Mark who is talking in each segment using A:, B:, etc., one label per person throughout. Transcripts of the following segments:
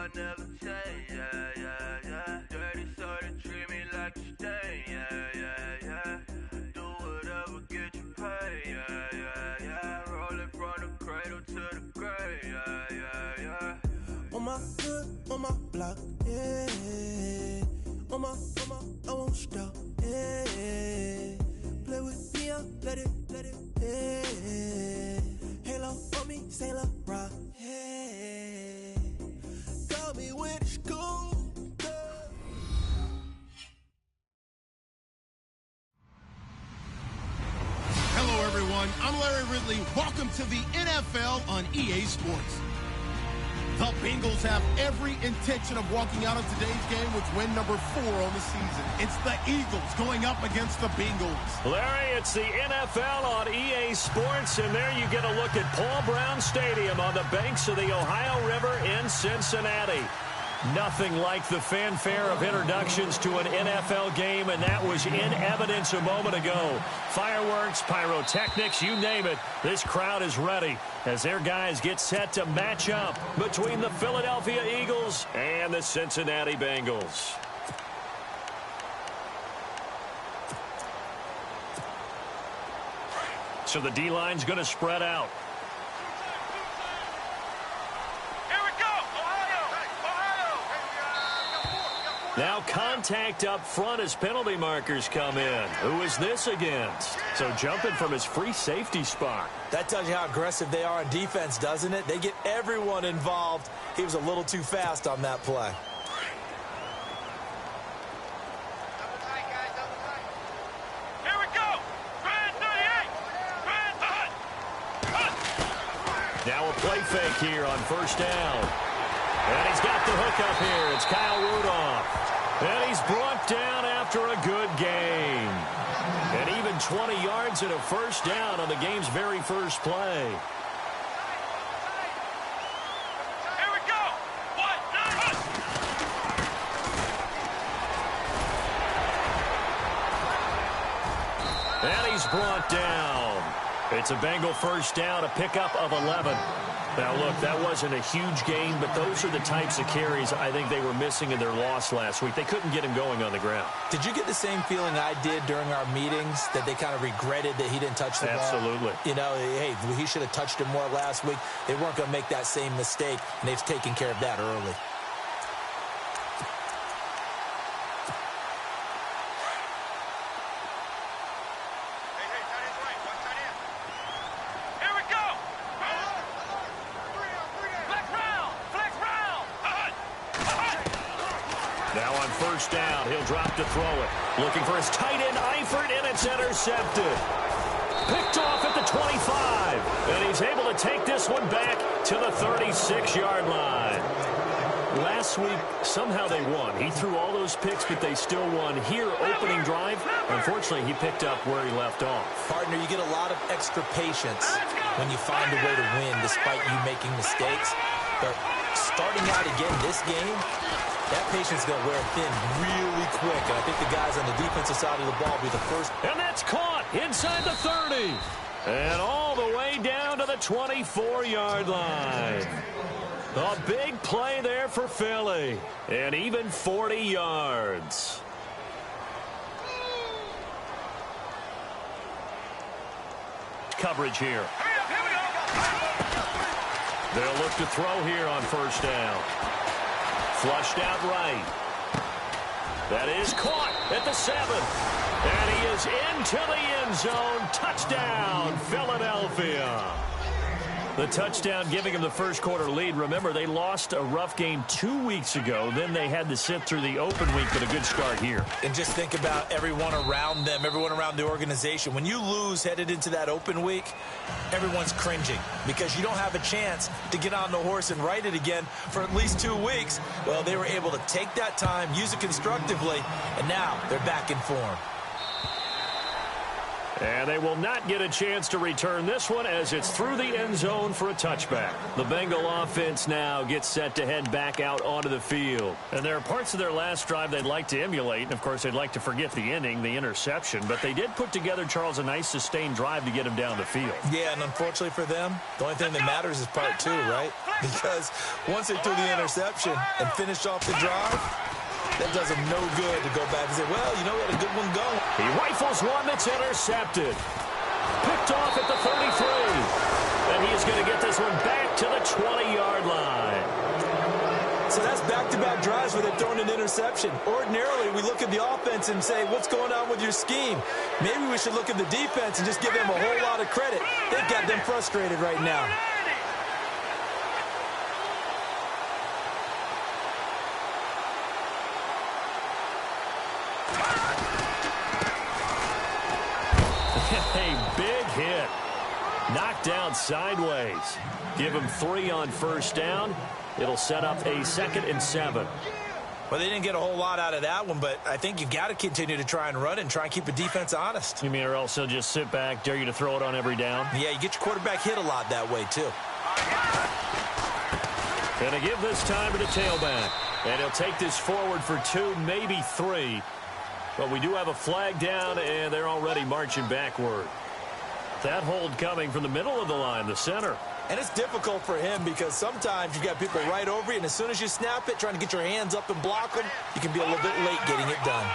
A: I never change, yeah, yeah, yeah. Dirty so they treat me like a stain, yeah, yeah, yeah. Do whatever, get you paid, yeah, yeah, yeah. Rolling from the cradle to the grave, yeah, yeah, yeah.
B: On my hood, on my block, yeah. On my, I won't stop, yeah. Play with me, I let it, yeah. Halo on me, Saint Laurent, yeah. Call me when it's cool.
C: Hello, everyone. I'm Larry Ridley. Welcome to the NFL on EA Sports. The Bengals have every intention of walking out of today's game with win number 4 on the season. It's the Eagles going up against the Bengals.
D: Larry, it's the NFL on EA Sports, and there you get a look at Paul Brown Stadium on the banks of the Ohio River in Cincinnati. Nothing like the fanfare of introductions to an NFL game, and that was in evidence a moment ago. Fireworks, pyrotechnics, you name it. This crowd is ready as their guys get set to match up between the Philadelphia Eagles and the Cincinnati Bengals. So the D-line's going to spread out. Now contact up front as penalty markers come in. Who is this against? So jumping from his free safety spot.
E: That tells you how aggressive they are on defense, doesn't it? They get everyone involved. He was a little too fast on that play.
F: Here we go. Brand 38.
D: Now a play fake here on first down. And he's got the hook up here. It's Kyle Rudolph. And he's brought down after a good game. And even 20 yards and a first down on the game's very first play.
F: Here we go.
D: And he's brought down. It's a Bengal first down, a pickup of 11. Now, look, that wasn't a huge gain, but those are the types of carries I think they were missing in their loss last week. They couldn't get him going on the ground.
E: Did you get the same feeling I did during our meetings, that they kind of regretted that he didn't touch the ball?
D: Absolutely.
E: You know, hey, he should have touched him more last week. They weren't going to make that same mistake, and they've taken care of that early.
D: First down, he'll drop to throw it. Looking for his tight end, Eifert, and it's intercepted. Picked off at the 25. And he's able to take this one back to the 36-yard line. Last week, somehow they won. He threw all those picks, but they still won. Here, opening drive, unfortunately, he picked up where he left off.
E: Partner, you get a lot of extra patience when you find a way to win despite you making mistakes. But starting out again this game, that patience is going to wear thin really quick. And I think the guys on the defensive side of the ball will be the first.
D: And that's caught inside the 30. And all the way down to the 24-yard line. A big play there for Philly. And even 40 yards. Coverage here. They'll look to throw here on first down. Flushed out right. That is caught at the 7. And he is into the end zone. Touchdown, Philadelphia. The touchdown giving him the first quarter lead. Remember, they lost a rough game 2 weeks ago. Then they had to sit through the open week, but a good start here.
E: And just think about everyone around them, everyone around the organization. When you lose headed into that open week, everyone's cringing because you don't have a chance to get on the horse and ride it again for at least 2 weeks. Well, they were able to take that time, use it constructively, and now they're back in form.
D: And they will not get a chance to return this one as it's through the end zone for a touchback. The Bengal offense now gets set to head back out onto the field. And there are parts of their last drive they'd like to emulate. And, of course, they'd like to forget the inning, the interception. But they did put together, Charles, a nice sustained drive to get him down the field. Yeah, and unfortunately for them, the only thing that matters is part two, right? Because once they threw the interception and finished off the drive, that does him no good to go back and say, well, you know, we had a good one going. He rifles one that's intercepted. Picked off at the 33. And he's going to get this one back to the 20-yard line. So that's back-to-back drives where they're throwing an interception. Ordinarily, we look at the offense and say, what's going on with your scheme? Maybe we should look at the defense and just give them a whole lot of credit. They've got them frustrated right now. A big hit. Knocked down sideways. Give him 3 on first down. It'll set up a 2nd and 7. Well, they didn't get a whole lot out of that one, but I think you got to continue to try and run and try and keep the defense honest. You mean or else they'll just sit back, dare you to throw it on every down? Yeah, you get your quarterback hit a lot that way, too. Gonna give this time to the tailback. And he'll take this forward for 2, maybe 3. But we do have a flag down, and they're already marching backward. That hold coming from the middle of the line, the center. And it's difficult for him because sometimes you've got people right over you, and as soon as you snap it, trying to get your hands up and block them, you can be a little bit late getting it done.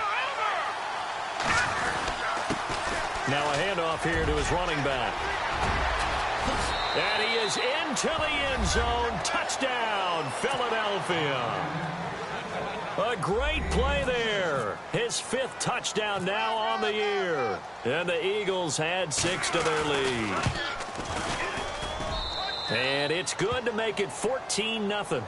D: Now a handoff here to his running back. And he is into the end zone. Touchdown, Philadelphia. A great play there. His 5th touchdown now on the year. And the Eagles had 6 to their lead. And it's good to make it 14-0.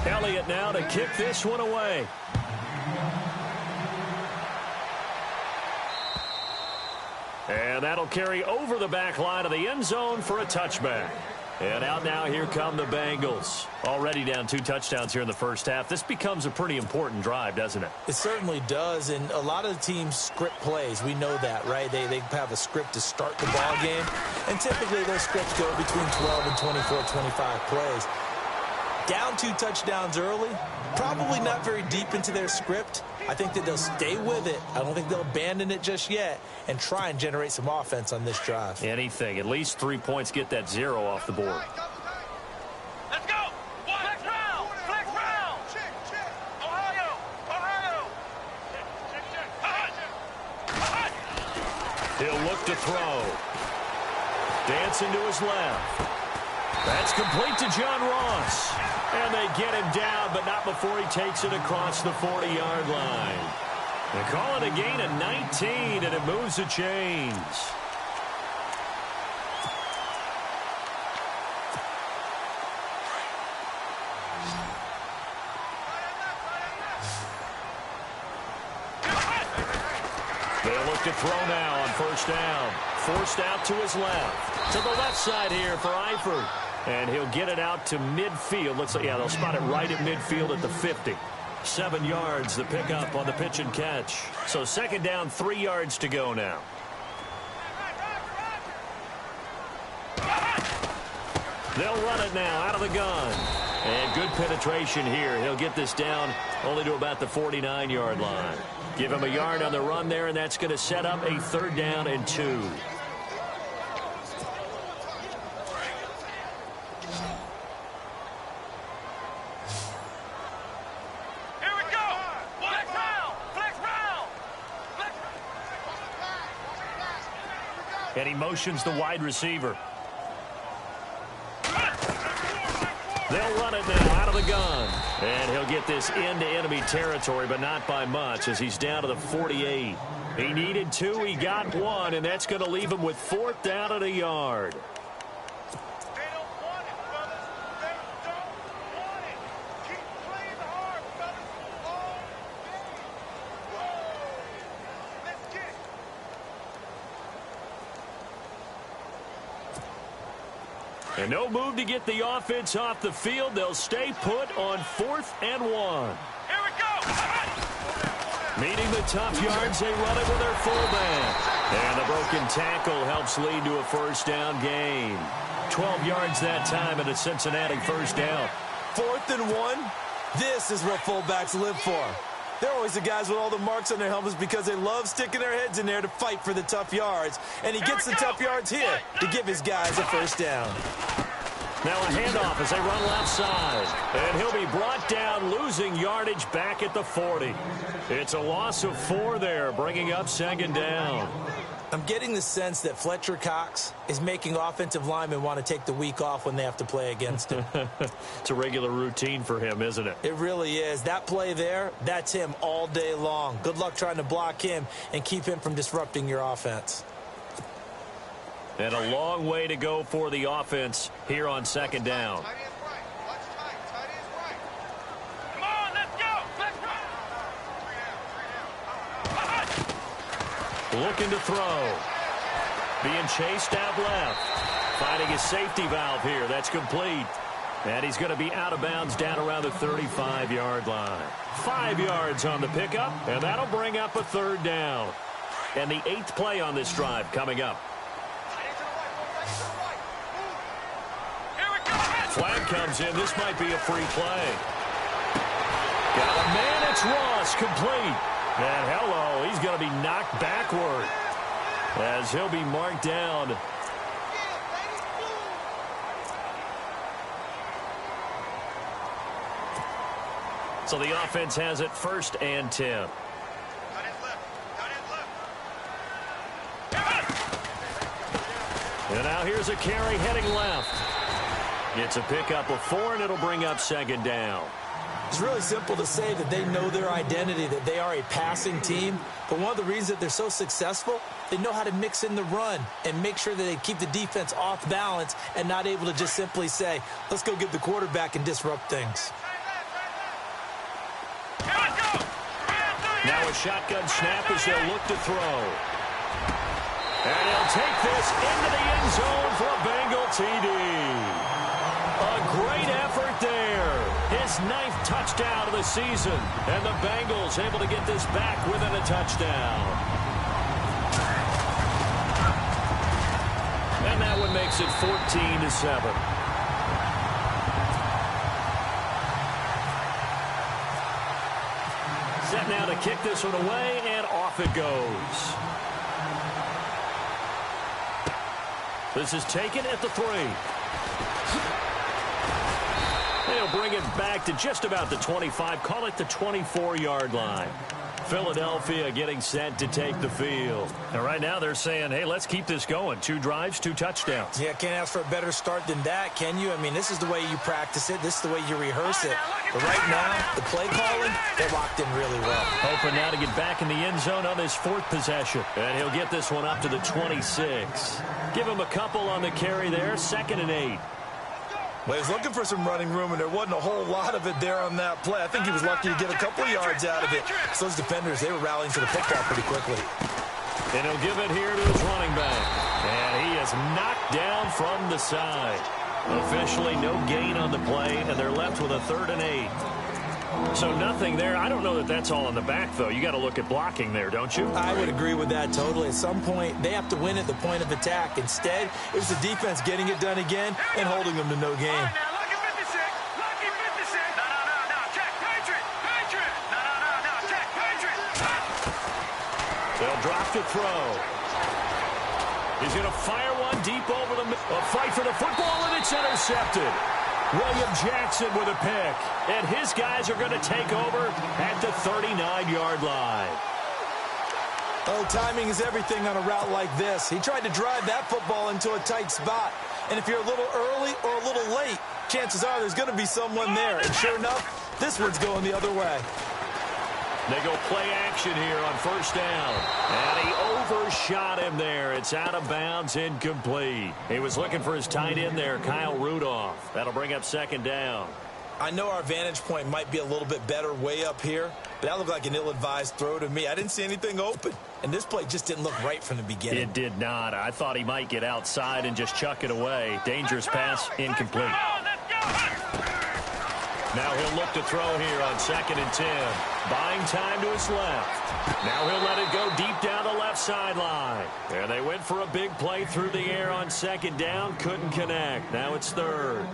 D: Elliott now to kick this one away. And that'll carry over the back line of the end zone for a touchback. And out now, here come the Bengals. Already down 2 touchdowns here in the first half. This becomes a pretty important drive, doesn't it? It certainly does, and a lot of the teams script plays. We know that, right? They have a script to start the ball game, and typically those scripts go between 12 and 24, 25 plays. Down 2 touchdowns early, probably not very deep into their script. I think that they'll stay with it. I don't think they'll abandon it just yet and try and generate some offense on this drive. Anything. At least 3 points, get that 0 off the board.
F: Let's go! Flex round! Flex round! Ohio! Ohio!
D: He'll look to throw. Dancing to his left. That's complete to John Ross. And they get him down, but not before he takes it across the 40-yard line. They call it a gain of 19, and it moves the chains. They'll look to throw now on first down. Forced out to his left. To the left side here for Eifert. And he'll get it out to midfield. Looks like, yeah, they'll spot it right at midfield at the 50. 7 yards, the pickup on the pitch and catch. So 2nd down, 3 yards to go now. They'll run it now out of the gun. And good penetration here. He'll get this down only to about the 49-yard line. Give him a yard on the run there, and that's going to set up a 3rd down and 2. And he motions the wide receiver. They'll run it now out of the gun. And he'll get this into enemy territory, but not by much as he's down to the 48. He needed 2, he got 1, and that's going to leave him with 4th down and a yard. And no move to get the offense off the field. They'll stay put on 4th and 1.
F: Here we go!
D: Meeting the tough yards, they run it with their fullback. And the broken tackle helps lead to a first down gain. 12 yards that time and a Cincinnati first down.
E: 4th and 1. This is what fullbacks live for. They're always the guys with all the marks on their helmets because they love sticking their heads in there to fight for the tough yards. And he gets the tough yards here to give his guys a first down.
D: Now a handoff as they run left side. And he'll be brought down, losing yardage back at the 40. It's a loss of 4 there, bringing up second down.
E: I'm getting the sense that Fletcher Cox is making offensive linemen want to take the week off when they have to play against him.
D: It's a regular routine for him, isn't it?
E: It really is. That play there, that's him all day long. Good luck trying to block him and keep him from disrupting your offense.
D: And a long way to go for the offense here on second down.
F: Come on, let's go.
D: Looking to throw. Being chased out left. Finding his safety valve here. That's complete. And he's going to be out of bounds down around the 35-yard line. 5 yards on the pickup, and that'll bring up a third down. And the 8th play on this drive coming up. Flag comes in. This might be a free play. Got a man. It's Ross. Complete. And hello, he's going to be knocked backward as he'll be marked down. So the offense has it 1st and 10. And now here's a carry heading left. It's a pickup of 4, and it'll bring up second down.
E: It's really simple to say that they know their identity, that they are a passing team. But one of the reasons that they're so successful, they know how to mix in the run and make sure that they keep the defense off balance and not able to just simply say, let's go get the quarterback and disrupt things.
D: Now a shotgun snap as they'll look to throw. And he'll take this into the end zone for a Bengal TD. A great effort there. His 9th touchdown of the season. And the Bengals able to get this back within a touchdown. And that one makes it 14-7. Set now to kick this one away, and off it goes. This is taken at the 3. They'll bring it back to just about the 25. Call it the 24-yard line. Philadelphia getting set to take the field. And right now they're saying, hey, let's keep this going. 2 drives, 2 touchdowns.
E: Yeah, can't ask for a better start than that, can you? I mean, this is the way you practice it. This is the way you rehearse it. But right now, the play calling, they're locked in really well.
D: Hoping now to get back in the end zone on his 4th possession. And he'll get this one up to the 26. Give him a couple on the carry there. 2nd and 8.
E: Well, he was looking for some running room, and there wasn't a whole lot of it there on that play. I think he was lucky to get a couple of yards out of it. So those defenders, they were rallying to the football pretty quickly.
D: And he'll give it here to his running back. And he is knocked down from the side. Officially no gain on the play, and they're left with a 3rd and 8. So nothing there. I don't know that that's all in the back, though. You got to look at blocking there, don't you?
E: I would agree with that totally. At some point, they have to win at the point of attack. Instead, it was the defense getting it done again and holding them to no gain.
D: They'll drop to throw. He's going to fire one deep over the middle. A fight for the football, and it's intercepted. William Jackson with a pick. And his guys are going to take over at the 39-yard line.
E: Oh, timing is everything on a route like this. He tried to drive that football into a tight spot. And if you're a little early or a little late, chances are there's going to be someone there. And sure enough, this one's going the other way.
D: They go play action here on 1st down. And he overshot him there. It's out of bounds, incomplete. He was looking for his tight end there, Kyle Rudolph. That'll bring up 2nd down.
E: I know our vantage point might be a little bit better way up here, but that looked like an ill-advised throw to me. I didn't see anything open, and this play just didn't look right from the beginning.
D: It did not. I thought he might get outside and just chuck it away. Dangerous pass, incomplete. Now he'll look to throw here on 2nd and 10. Buying time to his left. Now he'll let it go deep down the left sideline. And they went for a big play through the air on 2nd down. Couldn't connect. Now it's 3rd.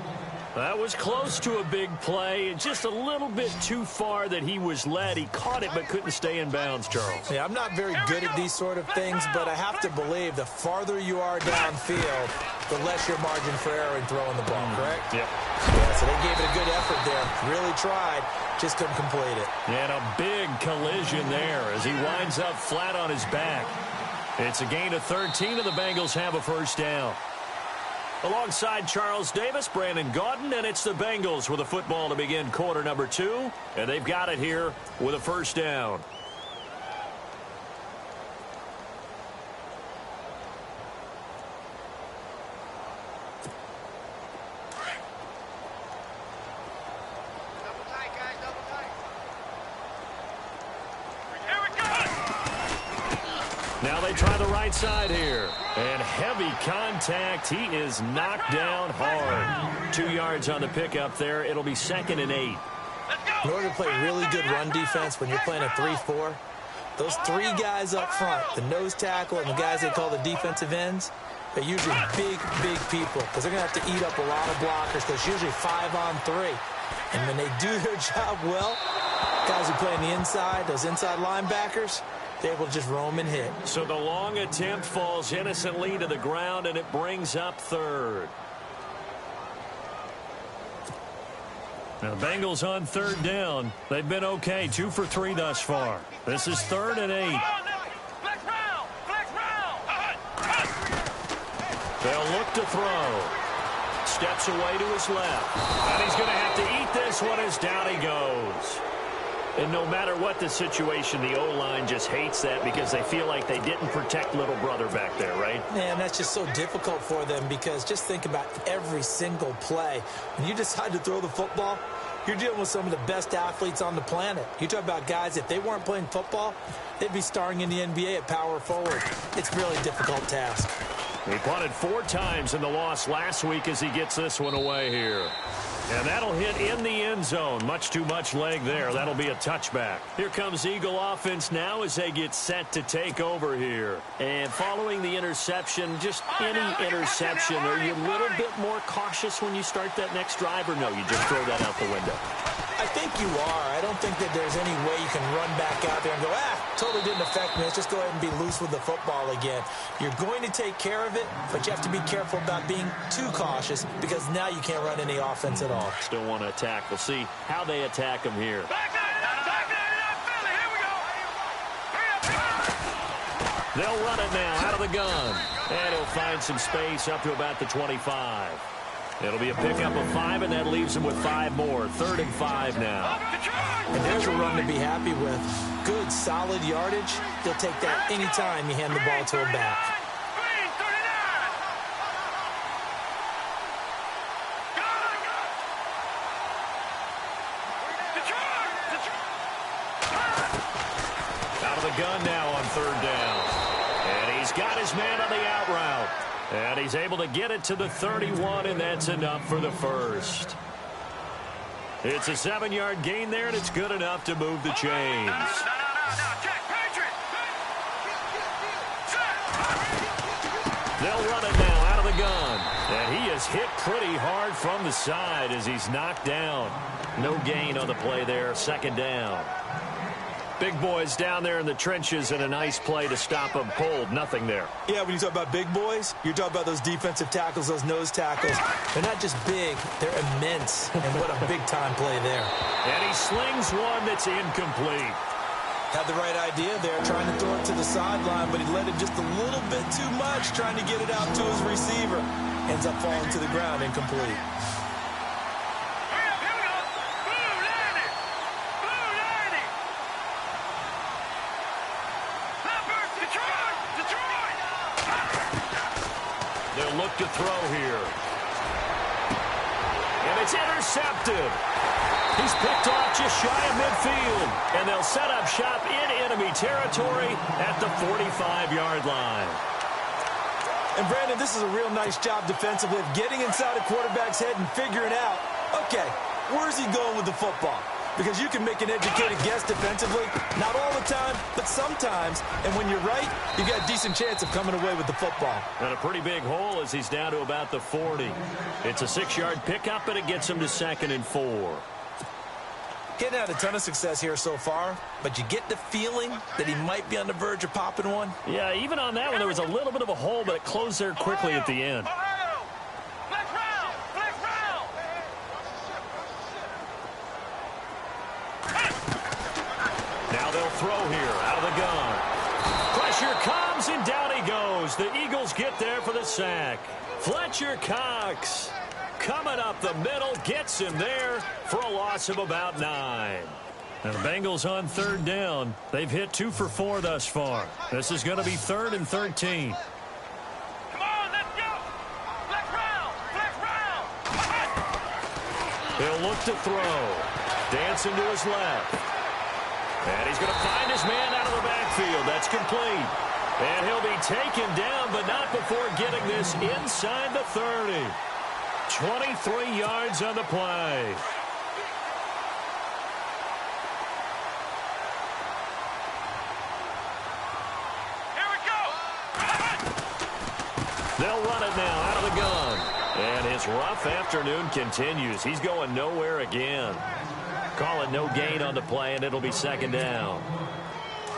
D: That was close to a big play, and just a little bit too far that he was led. He caught it but couldn't stay in bounds, Charles.
E: Yeah, I'm not very good at these sort of things, but I have to believe the farther you are downfield, the less your margin for error in throwing the ball, correct?
D: Yep.
E: Yeah, so they gave it a good effort there. Really tried, just couldn't complete it.
D: And a big collision there as he winds up flat on his back. It's a gain of 13, and the Bengals have a first down. Alongside Charles Davis, Brandon Gaudin, and it's the Bengals with a football to begin quarter number 2, and they've got it here with a first down. Now they try the right side here. And heavy contact. He is knocked down hard. 2 yards on the pickup there. It'll be 2nd and 8.
E: In order to play really good run defense when you're playing a 3-4, those 3 guys up front, the nose tackle and the guys they call the defensive ends, they're usually big, big people because they're going to have to eat up a lot of blockers because it's usually 5-on-3. And when they do their job well, guys who play on the inside, those inside linebackers, they're able to just roam and hit.
D: So the long attempt falls innocently to the ground, and it brings up 3rd. Now, the Bengals on 3rd down. They've been okay, 2 for 3 thus far. This is 3rd and 8. They'll look to throw. Steps away to his left. And he's going to have to eat this one as down he goes. And no matter what the situation, the O-line just hates that because they feel like they didn't protect little brother back there, right?
E: Man, that's just so difficult for them because just think about every single play. When you decide to throw the football, you're dealing with some of the best athletes on the planet. You talk about guys, if they weren't playing football, they'd be starring in the NBA at power forward. It's a really difficult task.
D: He punted 4 times in the loss last week as he gets this one away here. And that'll hit in the end zone. Much too much leg there. That'll be a touchback. Here comes Eagle offense now as they get set to take over here. And following the interception, just any interception, are you a little bit more cautious when you start that next drive, or no, you just throw that out the window?
E: I think you are. I don't think that there's any way you can run back out there and go, totally didn't affect me. Let's just go ahead and be loose with the football again. You're going to take care of it, but you have to be careful about being too cautious because now you can't run any offense at all.
D: Still want to attack. We'll see how they attack him here. They'll run it now out of the gun. And he'll find some space up to about the 25. It'll be a pickup of 5, and that leaves him with 5 more. 3rd and 5 now.
E: And there's a run to be happy with. Good, solid yardage. He'll take that anytime you hand the ball to him back.
D: Out of the gun now on 3rd down. And he's got his man on the out route. And he's able to get it to the 31, and that's enough for the first. It's a 7-yard gain there, and it's good enough to move the chains. They'll run it now out of the gun. And he is hit pretty hard from the side as he's knocked down. No gain on the play there, 2nd down. Big boys down there in the trenches, and a nice play to stop them cold. Nothing there.
E: Yeah, when you talk about big boys, you're talking about those defensive tackles, those nose tackles. They're not just big, they're immense. And what a big-time play there.
D: And he slings one that's incomplete.
E: Had the right idea there, trying to throw it to the sideline, but he let it just a little bit too much, trying to get it out to his receiver. Ends up falling to the ground, incomplete.
D: They'll look to throw here. And it's intercepted. He's picked off just shy of midfield. And they'll set up shop in enemy territory at the 45-yard line.
E: And, Brandon, this is a real nice job defensively of getting inside a quarterback's head and figuring out, okay, Where's he going with the football? Because you can make an educated guess defensively, not all the time, but sometimes. And when you're right, you've got a decent chance of coming away with the football.
D: And a pretty big hole as he's down to about the 40. It's a 6-yard pickup, and it gets him to 2nd and 4.
E: Getting had a ton of success here so far, but you get the feeling that he might be on the verge of popping one.
D: Yeah, even on that one, there was a little bit of a hole, but it closed there quickly at the end. Now they'll throw here out of the gun. Pressure comes, and down he goes. The Eagles get there for the sack. Fletcher Cox coming up the middle, gets him there for a loss of about 9. And the Bengals on 3rd down. They've hit 2 for 4 thus far. This is going to be 3rd and 13.
F: Come on, let's go. Flex round.
D: He'll look to throw. Dancing to his left. And he's going to find his man out of the backfield. That's complete. And he'll be taken down, but not before getting this inside the 30. 23 yards on the play.
F: Here we go.
D: They'll run it now out of the gun. And his rough afternoon continues. He's going nowhere again. Call it no gain on the play, and it'll be 2nd down.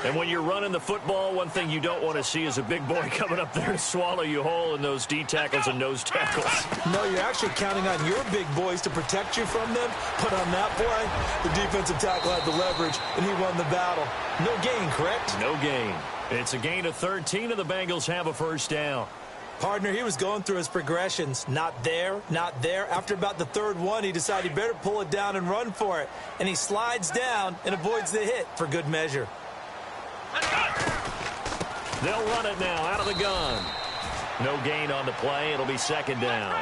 D: And when you're running the football, one thing you don't want to see is a big boy coming up there to swallow you whole in those D tackles and nose tackles.
E: No, you're actually counting on your big boys to protect you from them. But on that play, the defensive tackle had the leverage, and he won the battle. No gain, correct?
D: No gain. It's a gain of 13, and the Bengals have a 1st down.
E: Partner, he was going through his progressions. Not there, not there. After about the 3rd one, he decided he better pull it down and run for it. And he slides down and avoids the hit for good measure.
D: They'll run it now out of the gun. No gain on the play. It'll be 2nd down.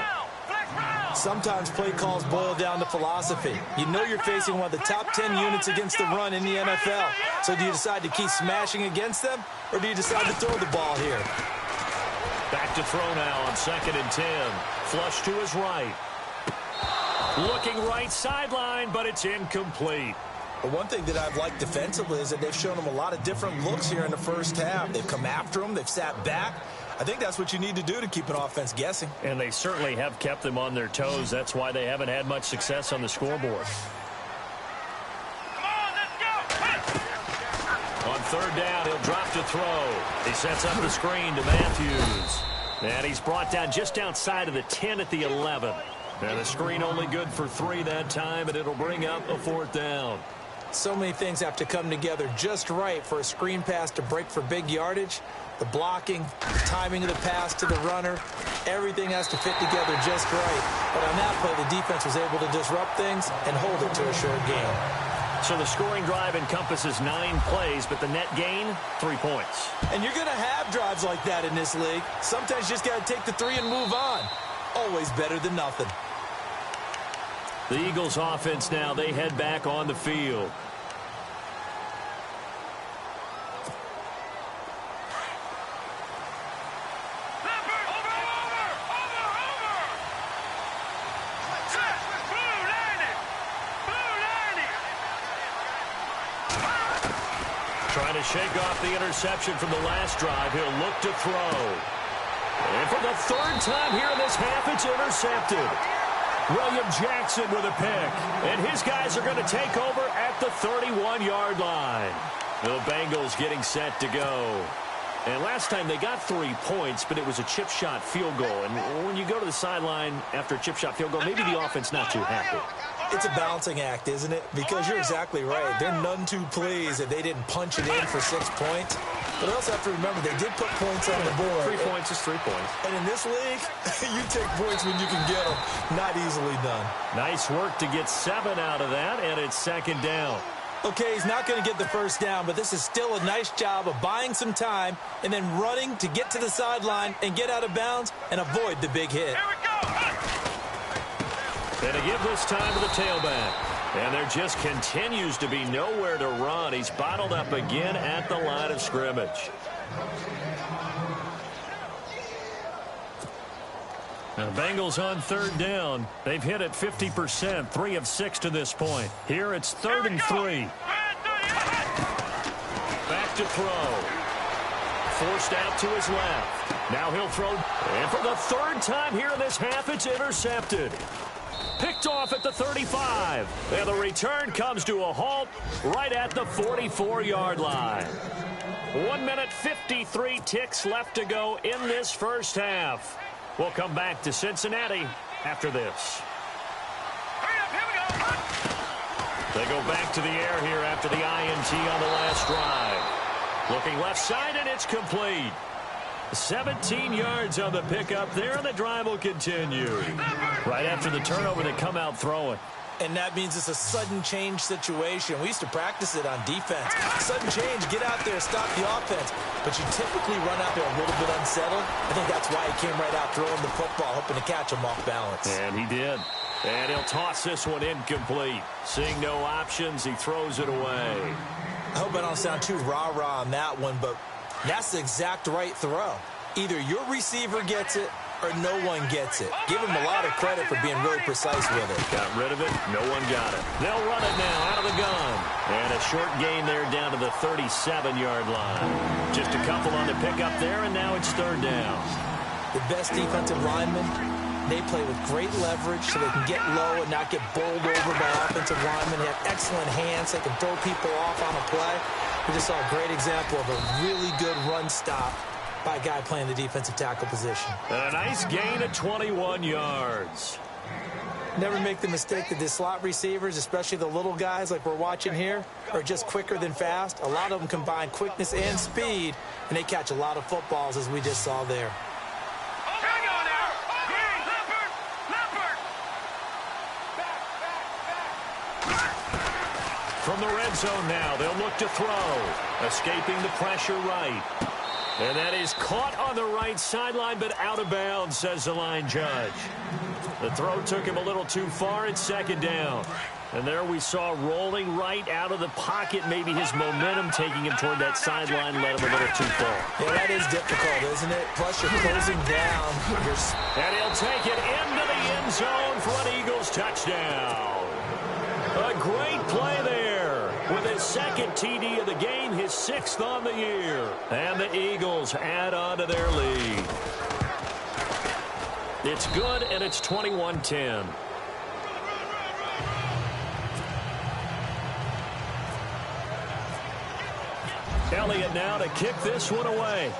E: Sometimes play calls boil down to philosophy. You know you're facing one of the top 10 units against the run in the NFL. So do you decide to keep smashing against them, or do you decide to throw the ball here?
D: Back to throw now on 2nd and 10. Flush to his right. Looking right sideline, but it's incomplete.
E: But one thing that I've liked defensively is that they've shown him a lot of different looks here in the 1st half. They've come after him. They've sat back. I think that's what you need to do to keep an offense guessing.
D: And they certainly have kept them on their toes. That's why they haven't had much success on the scoreboard.
F: Come on, let's go.
D: On 3rd down, he'll drop to throw. He sets up the screen to Matthews. And he's brought down just outside of the 10 at the 11. And the screen only good for 3 that time, and it'll bring up a 4th down.
E: So many things have to come together just right for a screen pass to break for big yardage. The blocking, the timing of the pass to the runner, everything has to fit together just right. But on that play, the defense was able to disrupt things and hold it to a short gain.
D: So the scoring drive encompasses 9 plays, but the net gain, 3 points.
E: And you're going to have drives like that in this league. Sometimes you just got to take the 3 and move on. Always better than nothing.
D: The Eagles offense now, they head back on the field. Trying to shake off the interception from the last drive. He'll look to throw. And for the 3rd time here in this half, it's intercepted. William Jackson with a pick. And his guys are going to take over at the 31-yard line. The Bengals getting set to go. And last time they got 3 points, but it was a chip shot field goal. And when you go to the sideline after a chip shot field goal, maybe the offense not too happy.
E: It's a balancing act, isn't it? Because you're exactly right. They're none too pleased that they didn't punch it in for 6 points. But I also have to remember they did put points on the board.
D: 3 points is 3 points.
E: And in this league, you take points when you can get them. Not easily done.
D: Nice work to get 7 out of that, and it's 2nd down.
E: Okay, he's not going to get the 1st down, but this is still a nice job of buying some time and then running to get to the sideline and get out of bounds and avoid the big hit.
F: Here we go.
D: And to give this time to the tailback. And there just continues to be nowhere to run. He's bottled up again at the line of scrimmage. The Bengals on third down. They've hit it 50%, 3 of 6 to this point. Here it's 3rd and 3. Back to throw. Forced out to his left. Now he'll throw. And for the 3rd time here in this half, it's intercepted. Picked off at the 35. And the return comes to a halt right at the 44-yard line. 1 minute 53 ticks left to go in this first half. We'll come back to Cincinnati after this. They go back to the air here after the INT on the last drive. Looking left side, and it's complete. 17 yards on the pickup there, and the drive will continue. Right after the turnover, they come out throwing.
E: And that means it's a sudden change situation. We used to practice it on defense. Sudden change, get out there, stop the offense. But you typically run out there a little bit unsettled. I think that's why he came right out throwing the football, hoping to catch him off balance.
D: And he did. And he'll toss this one incomplete. Seeing no options, he throws it away.
E: I hope I don't sound too rah-rah on that one, but that's the exact right throw. Either your receiver gets it or no one gets it. Give him a lot of credit for being really precise with it.
D: Got rid of it. No one got it. They'll run it now out of the gun. And a short gain there down to the 37-yard line. Just a couple on the pickup there, and now it's 3rd down.
E: The best defensive linemen, they play with great leverage so they can get low and not get bowled over by offensive linemen. They have excellent hands. They can throw people off on a play. We just saw a great example of a really good run stop by a guy playing the defensive tackle position.
D: And a nice gain of 21 yards.
E: Never make the mistake that the slot receivers, especially the little guys like we're watching here, are just quicker than fast. A lot of them combine quickness and speed, and they catch a lot of footballs, as we just saw there.
D: From the red zone now, they'll look to throw. Escaping the pressure right. And that is caught on the right sideline, but out of bounds, says the line judge. The throw took him a little too far. It's 2nd down. And there we saw rolling right out of the pocket. Maybe his momentum taking him toward that sideline led him a little too far.
E: Yeah, that is difficult, isn't it? Plus, you're closing down.
D: And he'll take it into the end zone for an Eagles touchdown. A great play there. With his 2nd TD of the game, his 6th on the year. And the Eagles add on to their lead. It's good, and it's 21-10. Elliott now to kick this one away.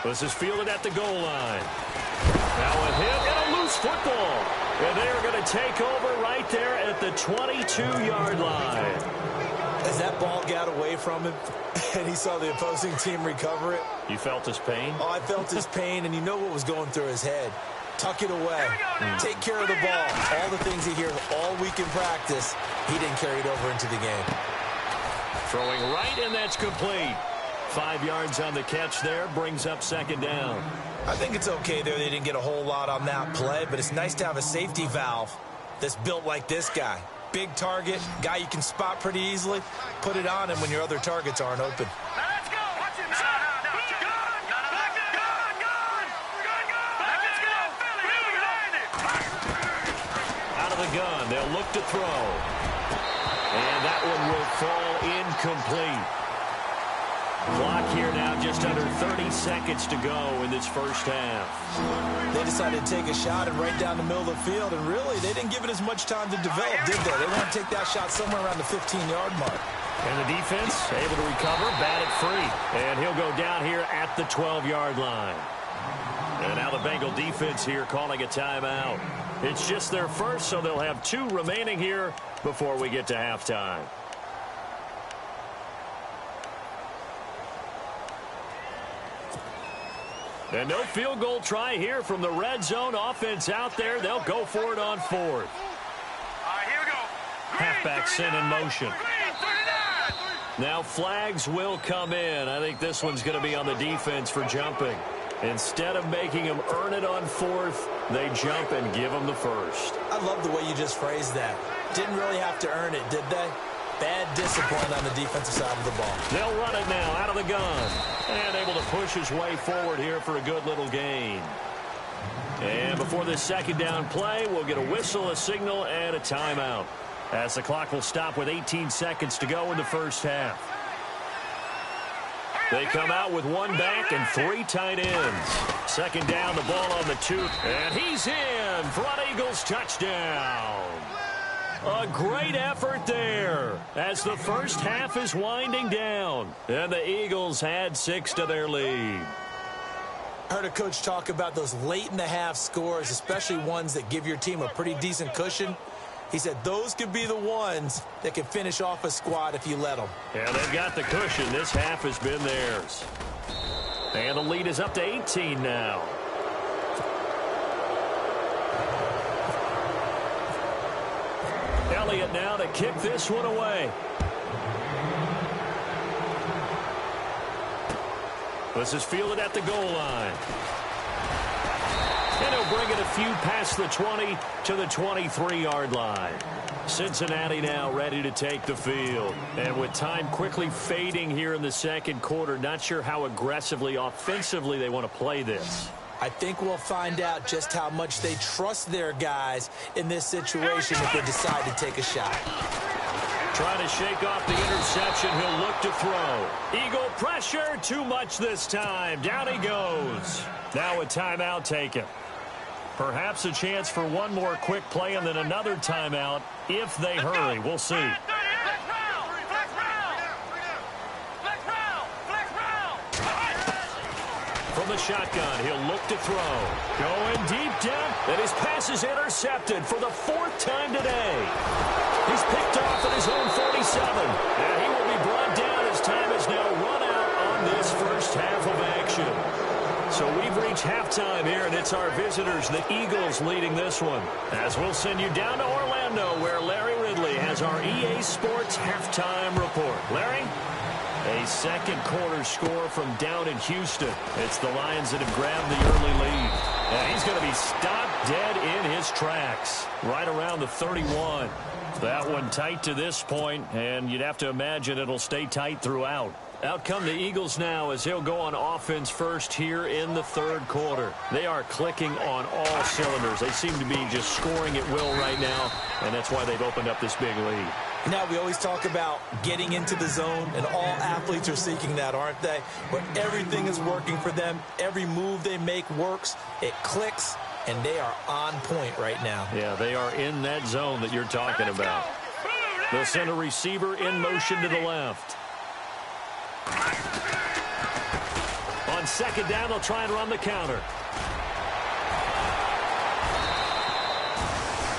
D: This is fielded at the goal line. Now a hit and a loose football. And they're going to take over right there at the 22-yard line.
E: As that ball got away from him and he saw the opposing team recover it.
D: You felt his pain?
E: Oh, I felt his pain, and you know what was going through his head. Tuck it away. Take care of the ball. All the things he hears all week in practice, he didn't carry it over into the game.
D: Throwing right, and that's complete. 5 yards on the catch there, brings up 2nd down.
E: I think it's okay there. They didn't get a whole lot on that play, but it's nice to have a safety valve that's built like this guy. Big target, guy you can spot pretty easily. Put it on him when your other targets aren't open.
F: Let's go. Watch it.
D: Out of the gun, they'll look to throw. And that one will fall incomplete. Clock here now, just under 30 seconds to go in this first half.
E: They decided to take a shot and right down the middle of the field, and really, they didn't give it as much time to develop, did they? They want to take that shot somewhere around the 15-yard mark.
D: And the defense able to recover, bat it free. And he'll go down here at the 12-yard line. And now the Bengal defense here calling a timeout. It's just their first, so they'll have 2 remaining here before we get to halftime. And no field goal try here from the red zone offense out there. They'll go for it on 4th.
F: All right, here we go.
D: Halfback sent in motion. Now flags will come in. I think this one's going to be on the defense for jumping. Instead of making him earn it on 4th, they jump and give him the first.
E: I love the way you just phrased that. Didn't really have to earn it, did they? Bad discipline on the defensive side of the ball.
D: They'll run it now out of the gun. And able to push his way forward here for a good little gain. And before this second down play, we'll get a whistle, a signal, and a timeout, as the clock will stop with 18 seconds to go in the first half. They come out with one back and 3 tight ends. Second down, the ball on the 2. And he's in. Front Eagles touchdown. A great effort there as the first half is winding down. And the Eagles add 6 to their lead.
E: I heard a coach talk about those late-in-the-half scores, especially ones that give your team a pretty decent cushion. He said those could be the ones that can finish off a squad if you let them.
D: Yeah, they've got the cushion. This half has been theirs. And the lead is up to 18 now. Elliott now to kick this one away. This is fielded at the goal line. And he'll bring it a few past the 20 to the 23-yard line. Cincinnati now ready to take the field. And with time quickly fading here in the second quarter, not sure how aggressively, offensively they want to play this.
E: I think we'll find out just how much they trust their guys in this situation if they decide to take a shot.
D: Trying to shake off the interception. He'll look to throw. Eagle pressure. Too much this time. Down he goes. Now a timeout taken. Perhaps a chance for one more quick play and then another timeout if they hurry. We'll see. From the shotgun, he'll look to throw. Going deep down, and his pass is intercepted for the 4th time today. He's picked off at his own 47, and he will be brought down as time has now run out on this first half of action. So we've reached halftime here, and it's our visitors, the Eagles, leading this one. As we'll send you down to Orlando, where Larry Ridley has our EA Sports halftime report. Larry? A second quarter score from down in Houston. It's the Lions that have grabbed the early lead. And he's going to be stopped dead in his tracks, right around the 31. That one tight to this point, and you'd have to imagine it'll stay tight throughout. Out come the Eagles now as he'll go on offense first here in the third quarter. They are clicking on all cylinders. They seem to be just scoring at will right now, and that's why they've opened up this big lead.
E: Now, we always talk about getting into the zone, and all athletes are seeking that, aren't they? Where everything is working for them. Every move they make works. It clicks, and they are on point right now.
D: Yeah, they are in that zone that you're talking about. They'll send a receiver in motion to the left. On second down, they'll try and run the counter.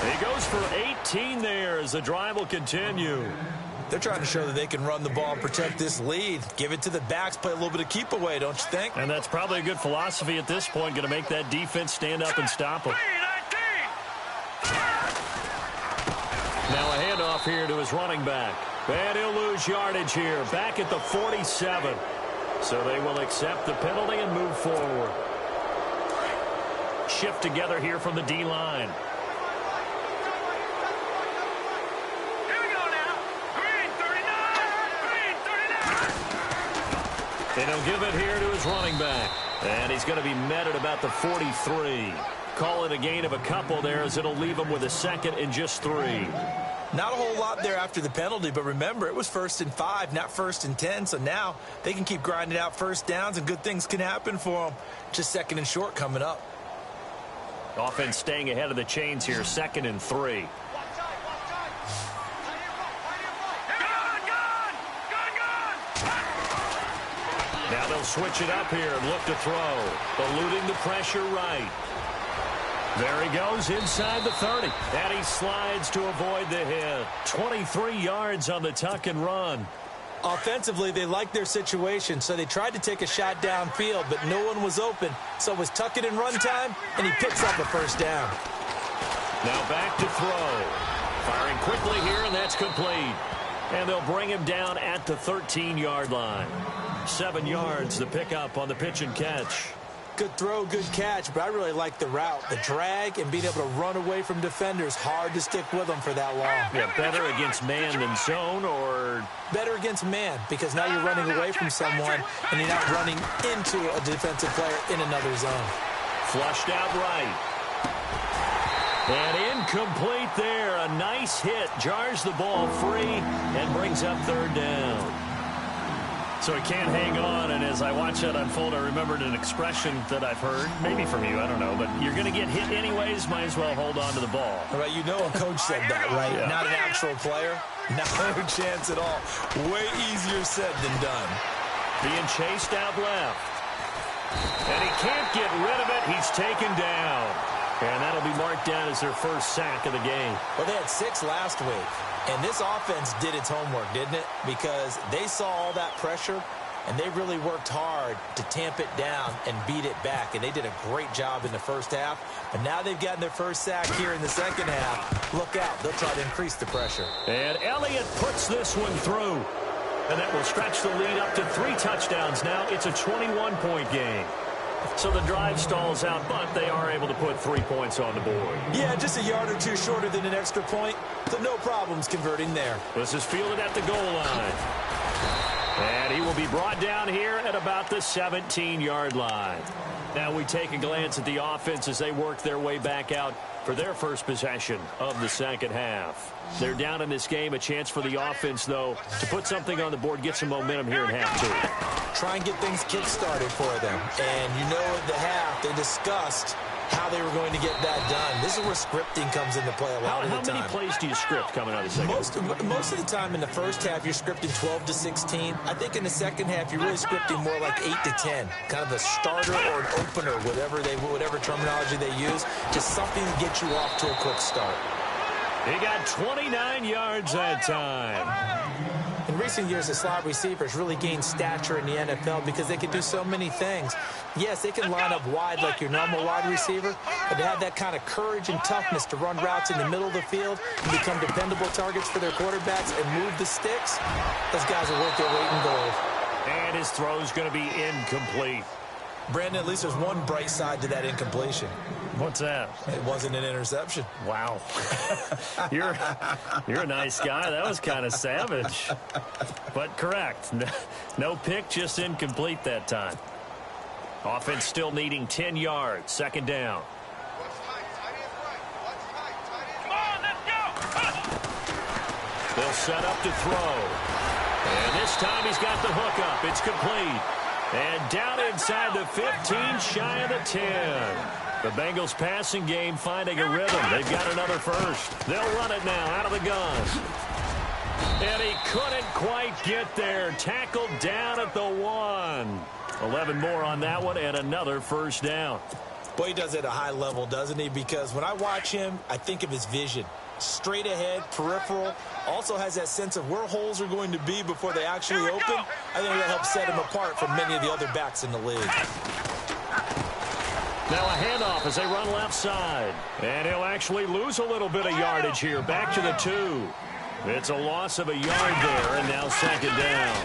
D: He goes for 18 there as the drive will continue.
E: They're trying to show that they can run the ball and protect this lead. Give it to the backs, play a little bit of keep away, don't you think?
D: And that's probably a good philosophy at this point, going to make that defense stand up and stop them. Now a handoff here to his running back. And he'll lose yardage here, back at the 47. So they will accept the penalty and move forward. Shift together here from the D-line. And he'll give it here to his running back. And he's going to be met at about the 43. Call it a gain of a couple there as it'll leave him with a second and just 3.
E: Not a whole lot there after the penalty, but remember, it was 1st and 5, not 1st and 10. So now they can keep grinding out first downs, and good things can happen for them. Just 2nd and short coming up.
D: Offense staying ahead of the chains here, 2nd and 3. Now they'll switch it up here and look to throw. Eluding the pressure right. There he goes inside the 30. And he slides to avoid the hit. 23 yards on the tuck and run.
E: Offensively, they liked their situation, so they tried to take a shot downfield, but no one was open. So it was tuck it and run time, and he picks up a first down.
D: Now back to throw. Firing quickly here, and that's complete. And they'll bring him down at the 13-yard line. 7 yards, the pickup on the pitch and catch.
E: Good throw, good catch, but I really like the route. The drag and being able to run away from defenders, hard to stick with them for that long.
D: Yeah, better against man than zone, or?
E: Better against man, because now you're running away from someone and you're not running into a defensive player in another zone.
D: Flushed out right. And incomplete there. A nice hit. Jars the ball free and brings up third down. So he can't hang on, and as I watch that unfold, I remembered an expression that I've heard, maybe from you, I don't know, but you're going to get hit anyways, might as well hold on to the ball.
E: Right, you know a coach said that, right? Yeah. Not an actual player. No chance at all. Way easier said than done.
D: Being chased out left. And he can't get rid of it. He's taken down. And that'll be marked down as their first sack of the game.
E: Well, they had 6 last week. And this offense did its homework, didn't it? Because they saw all that pressure, and they really worked hard to tamp it down and beat it back. And they did a great job in the first half. But now they've gotten their first sack here in the second half. Look out. They'll try to increase the pressure.
D: And Elliott puts this one through. And that will stretch the lead up to 3 touchdowns now. It's a 21-point game. So the drive stalls out, but they are able to put 3 points on the board.
E: Yeah, just a yard or two shorter than an extra point. So no problems converting there.
D: This is fielded at the goal line. And he will be brought down here at about the 17-yard line. Now we take a glance at the offense as they work their way back out for their first possession of the second half. They're down in this game. A chance for the offense, though, to put something on the board, get some momentum here in half two.
E: Try and get things kick-started for them. And you know at the half, they discussed how they were going to get that done. This is where scripting comes into play a lot of the time.
D: How many plays do you script coming out of the second?
E: Most of the time in the first half, you're scripting 12 to 16. I think in the second half, you're really scripting more like 8 to 10. Kind of a starter or an opener, whatever terminology they use. Just something to get you off to a quick start.
D: He got 29 yards that time.
E: In recent years, the slot receivers really gained stature in the NFL because they can do so many things. Yes, they can line up wide like your normal wide receiver, but to have that kind of courage and toughness to run routes in the middle of the field and become dependable targets for their quarterbacks and move the sticks, those guys are worth their weight in gold.
D: And his throw is going to be incomplete.
E: Brandon, at least there's one bright side to that incompletion.
D: What's that?
E: It wasn't an interception.
D: Wow. You're a nice guy. That was kind of savage. But correct. No pick, just incomplete that time. Offense still needing 10 yards. Second down.
F: Come on, let's go.
D: They'll set up to throw. And this time he's got the hook up. It's complete. And down inside the 15, shy of the 10. The Bengals passing game finding a rhythm. They've got another first. They'll run it now out of the gun. And he couldn't quite get there. Tackled down at the 1. 11 more on that one and another first down.
E: Boy, he does it at a high level, doesn't he? Because when I watch him, I think of his vision. Straight ahead, peripheral. Also has that sense of where holes are going to be before they actually open. I think that helps set him apart from many of the other backs in the league.
D: Now a handoff as they run left side. And he'll actually lose a little bit of yardage here. Back to the 2. It's a loss of a yard there, and now second down.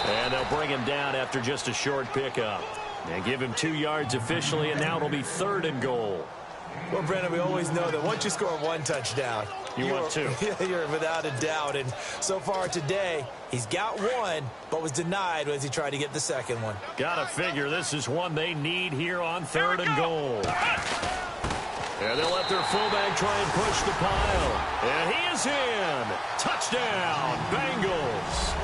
D: And they'll bring him down after just a short pickup. And give him 2 yards officially, and now it'll be 3rd and goal.
E: Well, Brandon, we always know that once you score 1 touchdown,
D: you want 2.
E: You're without a doubt. And so far today, he's got 1, but was denied as he tried to get the second one.
D: Gotta figure this is one they need here on 3rd and goal. And they'll let their fullback try and push the pile. And he is in. Touchdown, Bengals.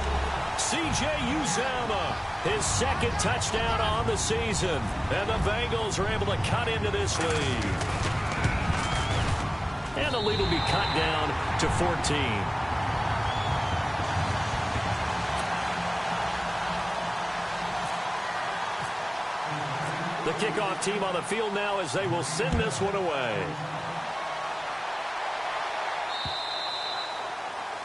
D: C.J. Uzomah, his 2nd touchdown on the season. And the Bengals are able to cut into this lead. And the lead will be cut down to 14. The kickoff team on the field now as they will send this one away.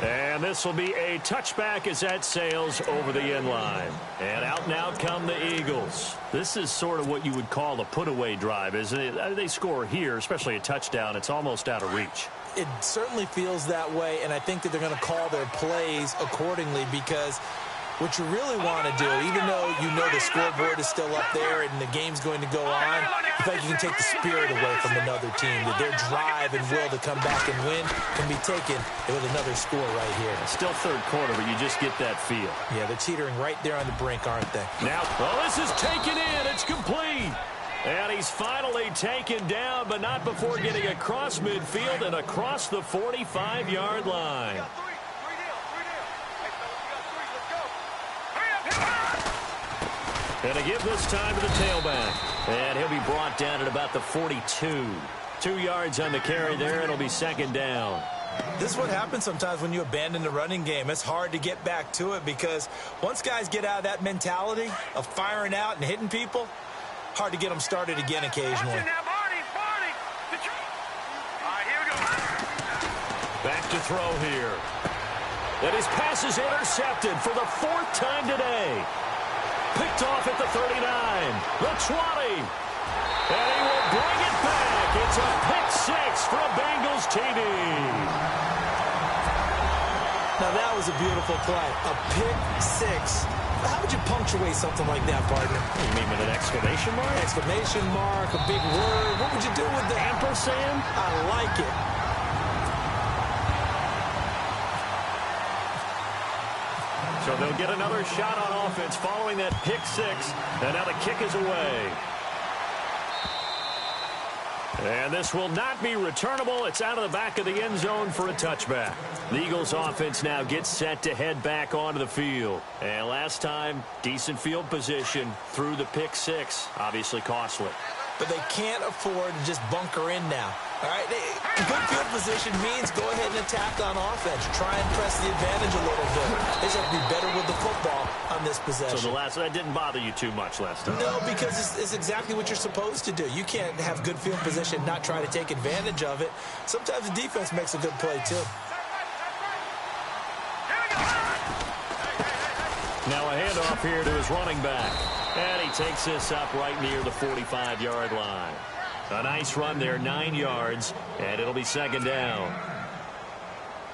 D: And this will be a touchback as that sails over the end line. And out now come the Eagles. This is sort of what you would call a put-away drive, isn't it? They score here, especially a touchdown. It's almost out of reach.
E: It certainly feels that way, and I think that they're going to call their plays accordingly because What you really want to do, even though you know the scoreboard is still up there and the game's going to go on, you feel like you can take the spirit away from another team, that their drive and will to come back and win can be taken with another score right here.
D: Still third quarter, but you just get that feel.
E: Yeah, they're teetering right there on the brink, aren't they?
D: Now, this is taken in. It's complete. And he's finally taken down, but not before getting across midfield and across the 45-yard line. And to give this time to the tailback. And he'll be brought down at about the 42. 2 yards on the carry there. It'll be second down.
E: This is what happens sometimes when you abandon the running game. It's hard to get back to it because once guys get out of that mentality of firing out and hitting people, hard to get them started again occasionally.
D: Back to throw here. And his pass is intercepted for the 4th time today. Picked off at the 39, the 20, and he will bring it back. It's a pick six for a Bengals TD.
E: Now that was a beautiful play, a pick six. How would you punctuate something like that, partner?
D: You mean with an exclamation mark?
E: Exclamation mark, a big word. What would you do with the
D: ampersand?
E: I like it.
D: So they'll get another shot on offense following that pick six. And now the kick is away. And this will not be returnable. It's out of the back of the end zone for a touchback. The Eagles offense now gets set to head back onto the field. And last time, decent field position through the pick six. Obviously costly.
E: But they can't afford to just bunker in now. All right, good field position means go ahead and attack on offense. Try and press the advantage a little bit. They just have to be better with the football on this possession.
D: So that didn't bother you too much last time?
E: No, because it's exactly what you're supposed to do. You can't have good field position, not try to take advantage of it. Sometimes the defense makes a good play, too.
D: Now a handoff here to his running back. And he takes this up right near the 45-yard line. A nice run there, 9 yards, and it'll be second down.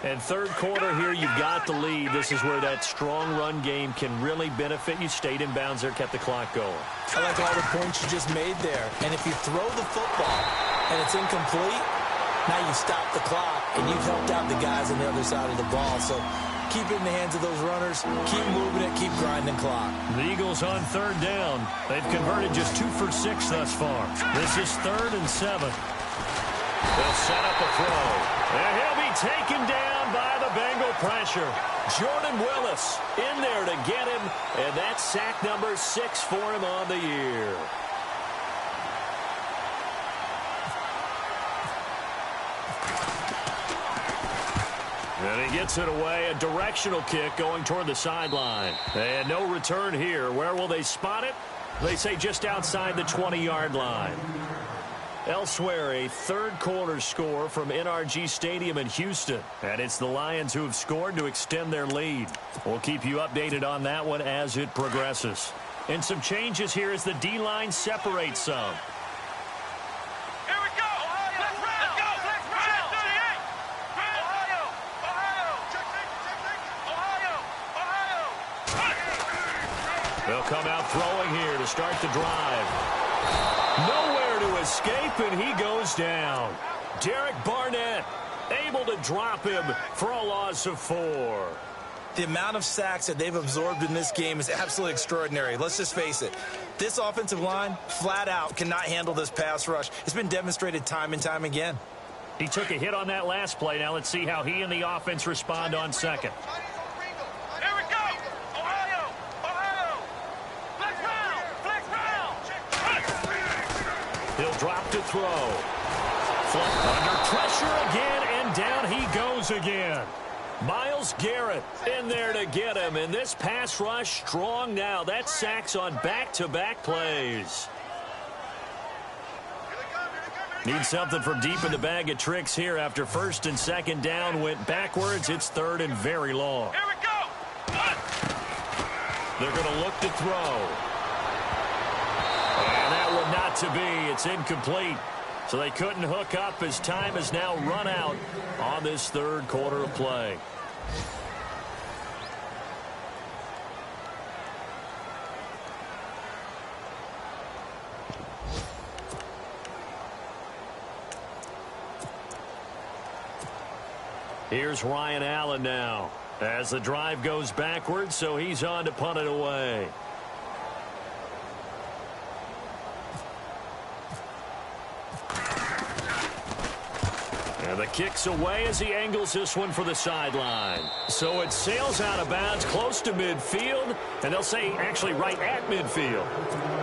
D: And third quarter here, you've got the lead. This is where that strong run game can really benefit you. Stayed in bounds there, kept the clock going.
E: I like all the points you just made there. And if you throw the football and it's incomplete, now you stop the clock, and you've helped out the guys on the other side of the ball. So keep it in the hands of those runners. Keep moving it. Keep grinding clock.
D: The Eagles on third down. They've converted just 2 for 6 thus far. This is 3rd and 7. They'll set up a throw. And he'll be taken down by the Bengal pressure. Jordan Willis in there to get him. And that's sack number 6 for him on the year. And he gets it away, a directional kick going toward the sideline. And no return here. Where will they spot it? They say just outside the 20-yard line. Elsewhere, a third quarter score from NRG Stadium in Houston. And it's the Lions who have scored to extend their lead. We'll keep you updated on that one as it progresses. And some changes here as the D-line separates some. They'll come out throwing here to start the drive. Nowhere to escape, and he goes down. Derek Barnett able to drop him for a loss of 4.
E: The amount of sacks that they've absorbed in this game is absolutely extraordinary. Let's just face it. This offensive line, flat out, cannot handle this pass rush. It's been demonstrated time and time again.
D: He took a hit on that last play. Now let's see how he and the offense respond on second. He'll drop to throw. Under pressure again, and down he goes again. Myles Garrett in there to get him, and this pass rush strong now. That's sacks on back-to-back plays. Need something from deep in the bag of tricks here after 1st and 2nd down went backwards. It's 3rd and very long.
F: Here we go.
D: They're going to look to throw. And that one not to be. It's incomplete. So they couldn't hook up as time has now run out on this third quarter of play. Here's Ryan Allen now as the drive goes backwards, so he's on to punt it away. And the kick's away as he angles this one for the sideline. So it sails out of bounds close to midfield, and they'll say actually right at midfield.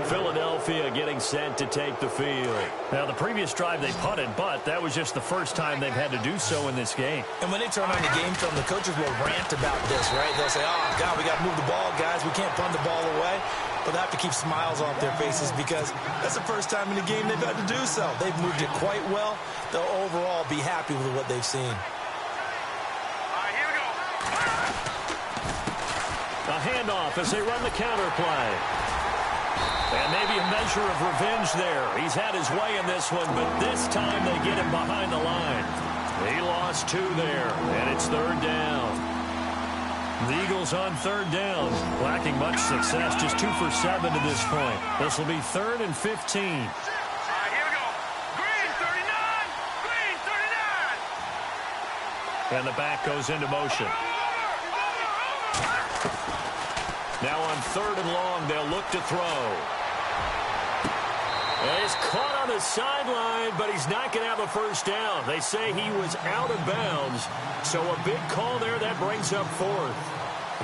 D: Philadelphia getting set to take the field. Now, the previous drive they punted, but that was just the first time they've had to do so in this game.
E: And when they turn on the game film, the coaches will rant about this, right? They'll say, oh, God, we got to move the ball, guys. We can't punt the ball away. But they have to keep smiles off their faces because that's the first time in the game they've had to do so. They've moved it quite well. They'll overall be happy with what they've seen.
F: All right, here we go.
D: A handoff as they run the counter play. And maybe a measure of revenge there. He's had his way in this one, but this time they get him behind the line. He lost 2 there, and it's 3rd down. The Eagles on 3rd down, lacking much success, just 2 for 7 to this point. This will be 3rd and 15.
F: All right, here we go. Green 39. Green 39.
D: And the back goes into motion. Now on 3rd and long, they'll look to throw. And he's caught on the sideline, but he's not going to have a first down. They say he was out of bounds, so a big call there that brings up 4th.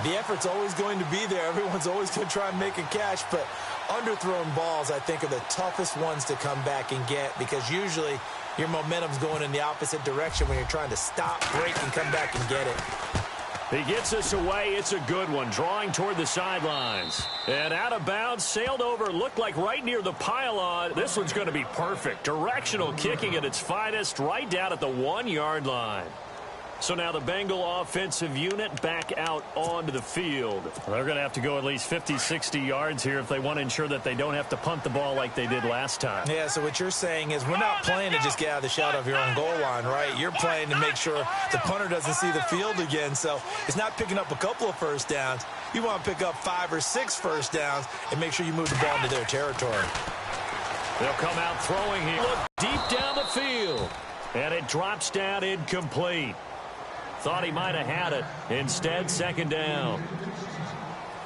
E: The effort's always going to be there. Everyone's always going to try and make a catch, but underthrown balls, I think, are the toughest ones to come back and get because usually your momentum's going in the opposite direction when you're trying to stop, break, and come back and get it.
D: He gets us away. It's a good one, drawing toward the sidelines. And out of bounds, sailed over, looked like right near the pylon. This one's going to be perfect. Directional kicking at its finest, right down at the 1-yard line. So now the Bengal offensive unit back out onto the field. They're going to have to go at least 50, 60 yards here if they want to ensure that they don't have to punt the ball like they did last time.
E: Yeah, so what you're saying is we're not playing to just get out of the shadow of your own goal line, right? You're playing to make sure the punter doesn't see the field again. So it's not picking up a couple of first downs. You want to pick up 5 or 6 first downs and make sure you move the ball into their territory.
D: They'll come out throwing here. Look deep down the field. And it drops down incomplete. Thought he might have had it. Instead, 2nd down.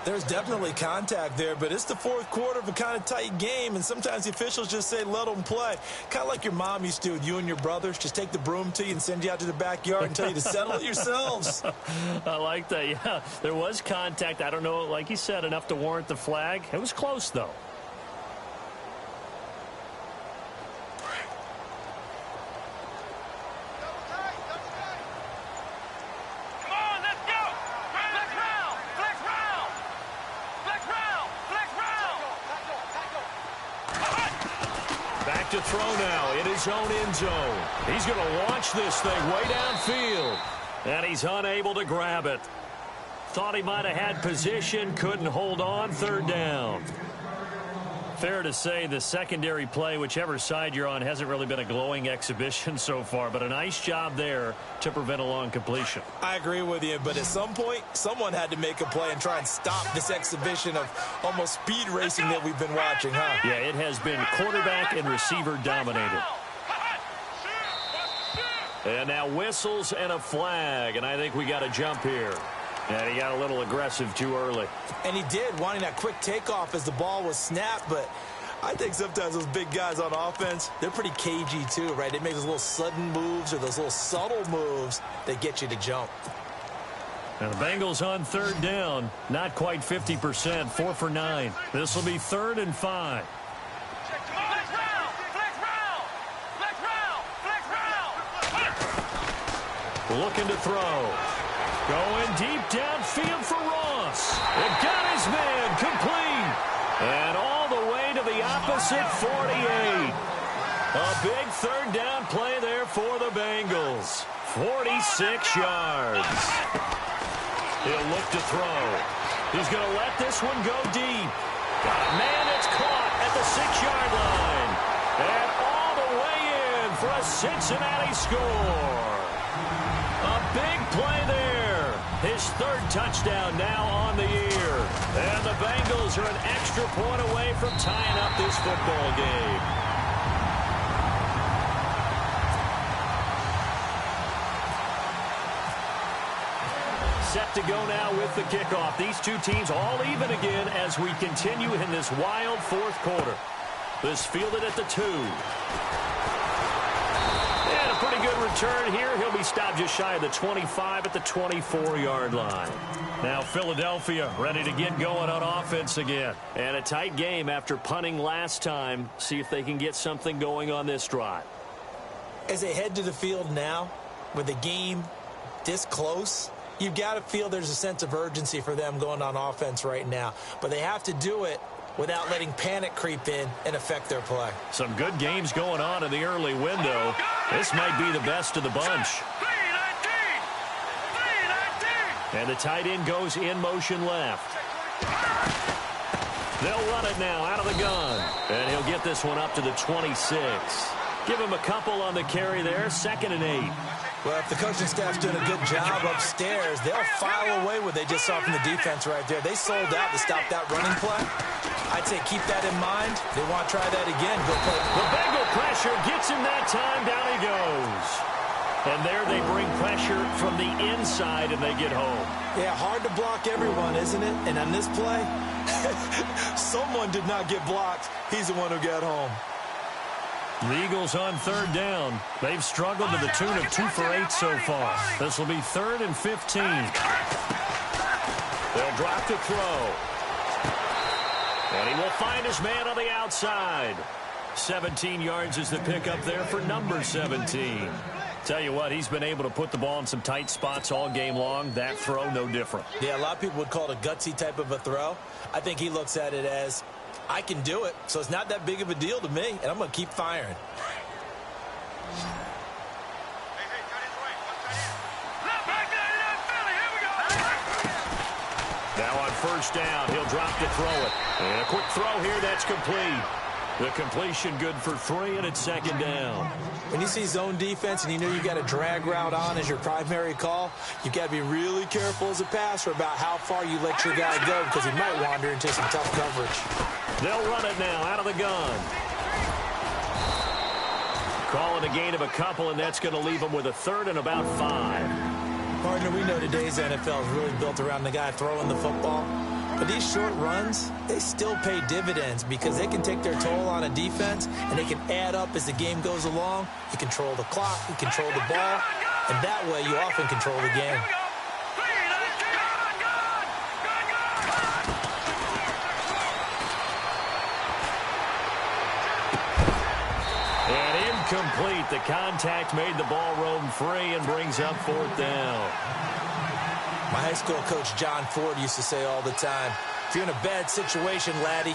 E: There's definitely contact there, but it's the 4th quarter of a kind of tight game, and sometimes the officials just say, let them play. Kind of like your mom used to with you and your brothers. Just take the broom to you and send you out to the backyard and tell you to settle it yourselves.
D: I like that, yeah. There was contact. I don't know, like you said, enough to warrant the flag. It was close, though. To throw now in his own end zone. He's going to launch this thing way downfield. And he's unable to grab it. Thought he might have had position, couldn't hold on. 3rd down. Fair to say the secondary play, whichever side you're on, hasn't really been a glowing exhibition so far, but a nice job there to prevent a long completion.
E: I agree with you, but at some point, someone had to make a play and try and stop this exhibition of almost speed racing that we've been watching, huh?
D: Yeah, it has been quarterback and receiver dominated. And now whistles and a flag, and I think we got a jump here. And he got a little aggressive too early.
E: And he did, wanting that quick takeoff as the ball was snapped. But I think sometimes those big guys on offense, they're pretty cagey too, right? They make those little sudden moves or those little subtle moves that get you to jump.
D: And the Bengals on 3rd down. Not quite 50%, 4 for 9. This will be 3rd and 5. Looking to throw. Going deep downfield for Ross. It got his man complete. And all the way to the opposite 48. A big 3rd down play there for the Bengals. 46 yards. He'll look to throw. He's going to let this one go deep. Man, it's caught at the 6-yard line. And all the way in for a Cincinnati score. A big play there. His 3rd touchdown now on the year. And the Bengals are an extra point away from tying up this football game. set to go now with the kickoff. These two teams all even again as we continue in this wild fourth quarter. This fielded at the 2. And a pretty good return here. He'll be stopped just shy of the 25 at the 24-yard line. Now Philadelphia ready to get going on offense again. And a tight game after punting last time. See if they can get something going on this drive.
E: As they head to the field now, with the game this close, you've got to feel there's a sense of urgency for them going on offense right now. But they have to do it without letting panic creep in and affect their play.
D: Some good games going on in the early window. This might be the best of the bunch. And the tight end goes in motion left. They'll run it now out of the gun. And he'll get this one up to the 26. Give him a couple on the carry there. 2nd and 8.
E: Well, if the coaching staff's doing a good job upstairs, they'll file away what they just saw from the defense right there. They sold out to stop that running play. I'd say keep that in mind. They want to try that again. Go play.
D: The Bengal pressure gets him that time. Down he goes. And there they bring pressure from the inside, and they get home.
E: Yeah, hard to block everyone, isn't it? And on this play, someone did not get blocked. He's the one who got home.
D: The Eagles on 3rd down. They've struggled to the tune of 2 for 8 so far. This will be 3rd and 15. They'll drop to throw. And he will find his man on the outside. 17 yards is the pickup there for number 17. Tell you what, he's been able to put the ball in some tight spots all game long. That throw, no different.
E: Yeah, a lot of people would call it a gutsy type of a throw. I think he looks at it as, I can do it, so it's not that big of a deal to me, and I'm going to keep firing.
D: Now on 1st down, he'll drop to throw it. And a quick throw here, that's complete. The completion good for 3, and it's 2nd down.
E: When you see zone defense and you know you got a drag route on as your primary call, you've got to be really careful as a passer about how far you let your guy go because he might wander into some tough coverage.
D: They'll run it now out of the gun. Calling a gain of a couple, and that's going to leave them with a 3rd and about 5.
E: Partner, we know today's NFL is really built around the guy throwing the football. But these short runs, they still pay dividends because they can take their toll on a defense and they can add up as the game goes along. You control the clock, you control the ball, and that way you often control the game.
D: And incomplete. The contact made the ball roam free and brings up 4th down.
E: My high school coach, John Ford, used to say all the time, if you're in a bad situation, laddie,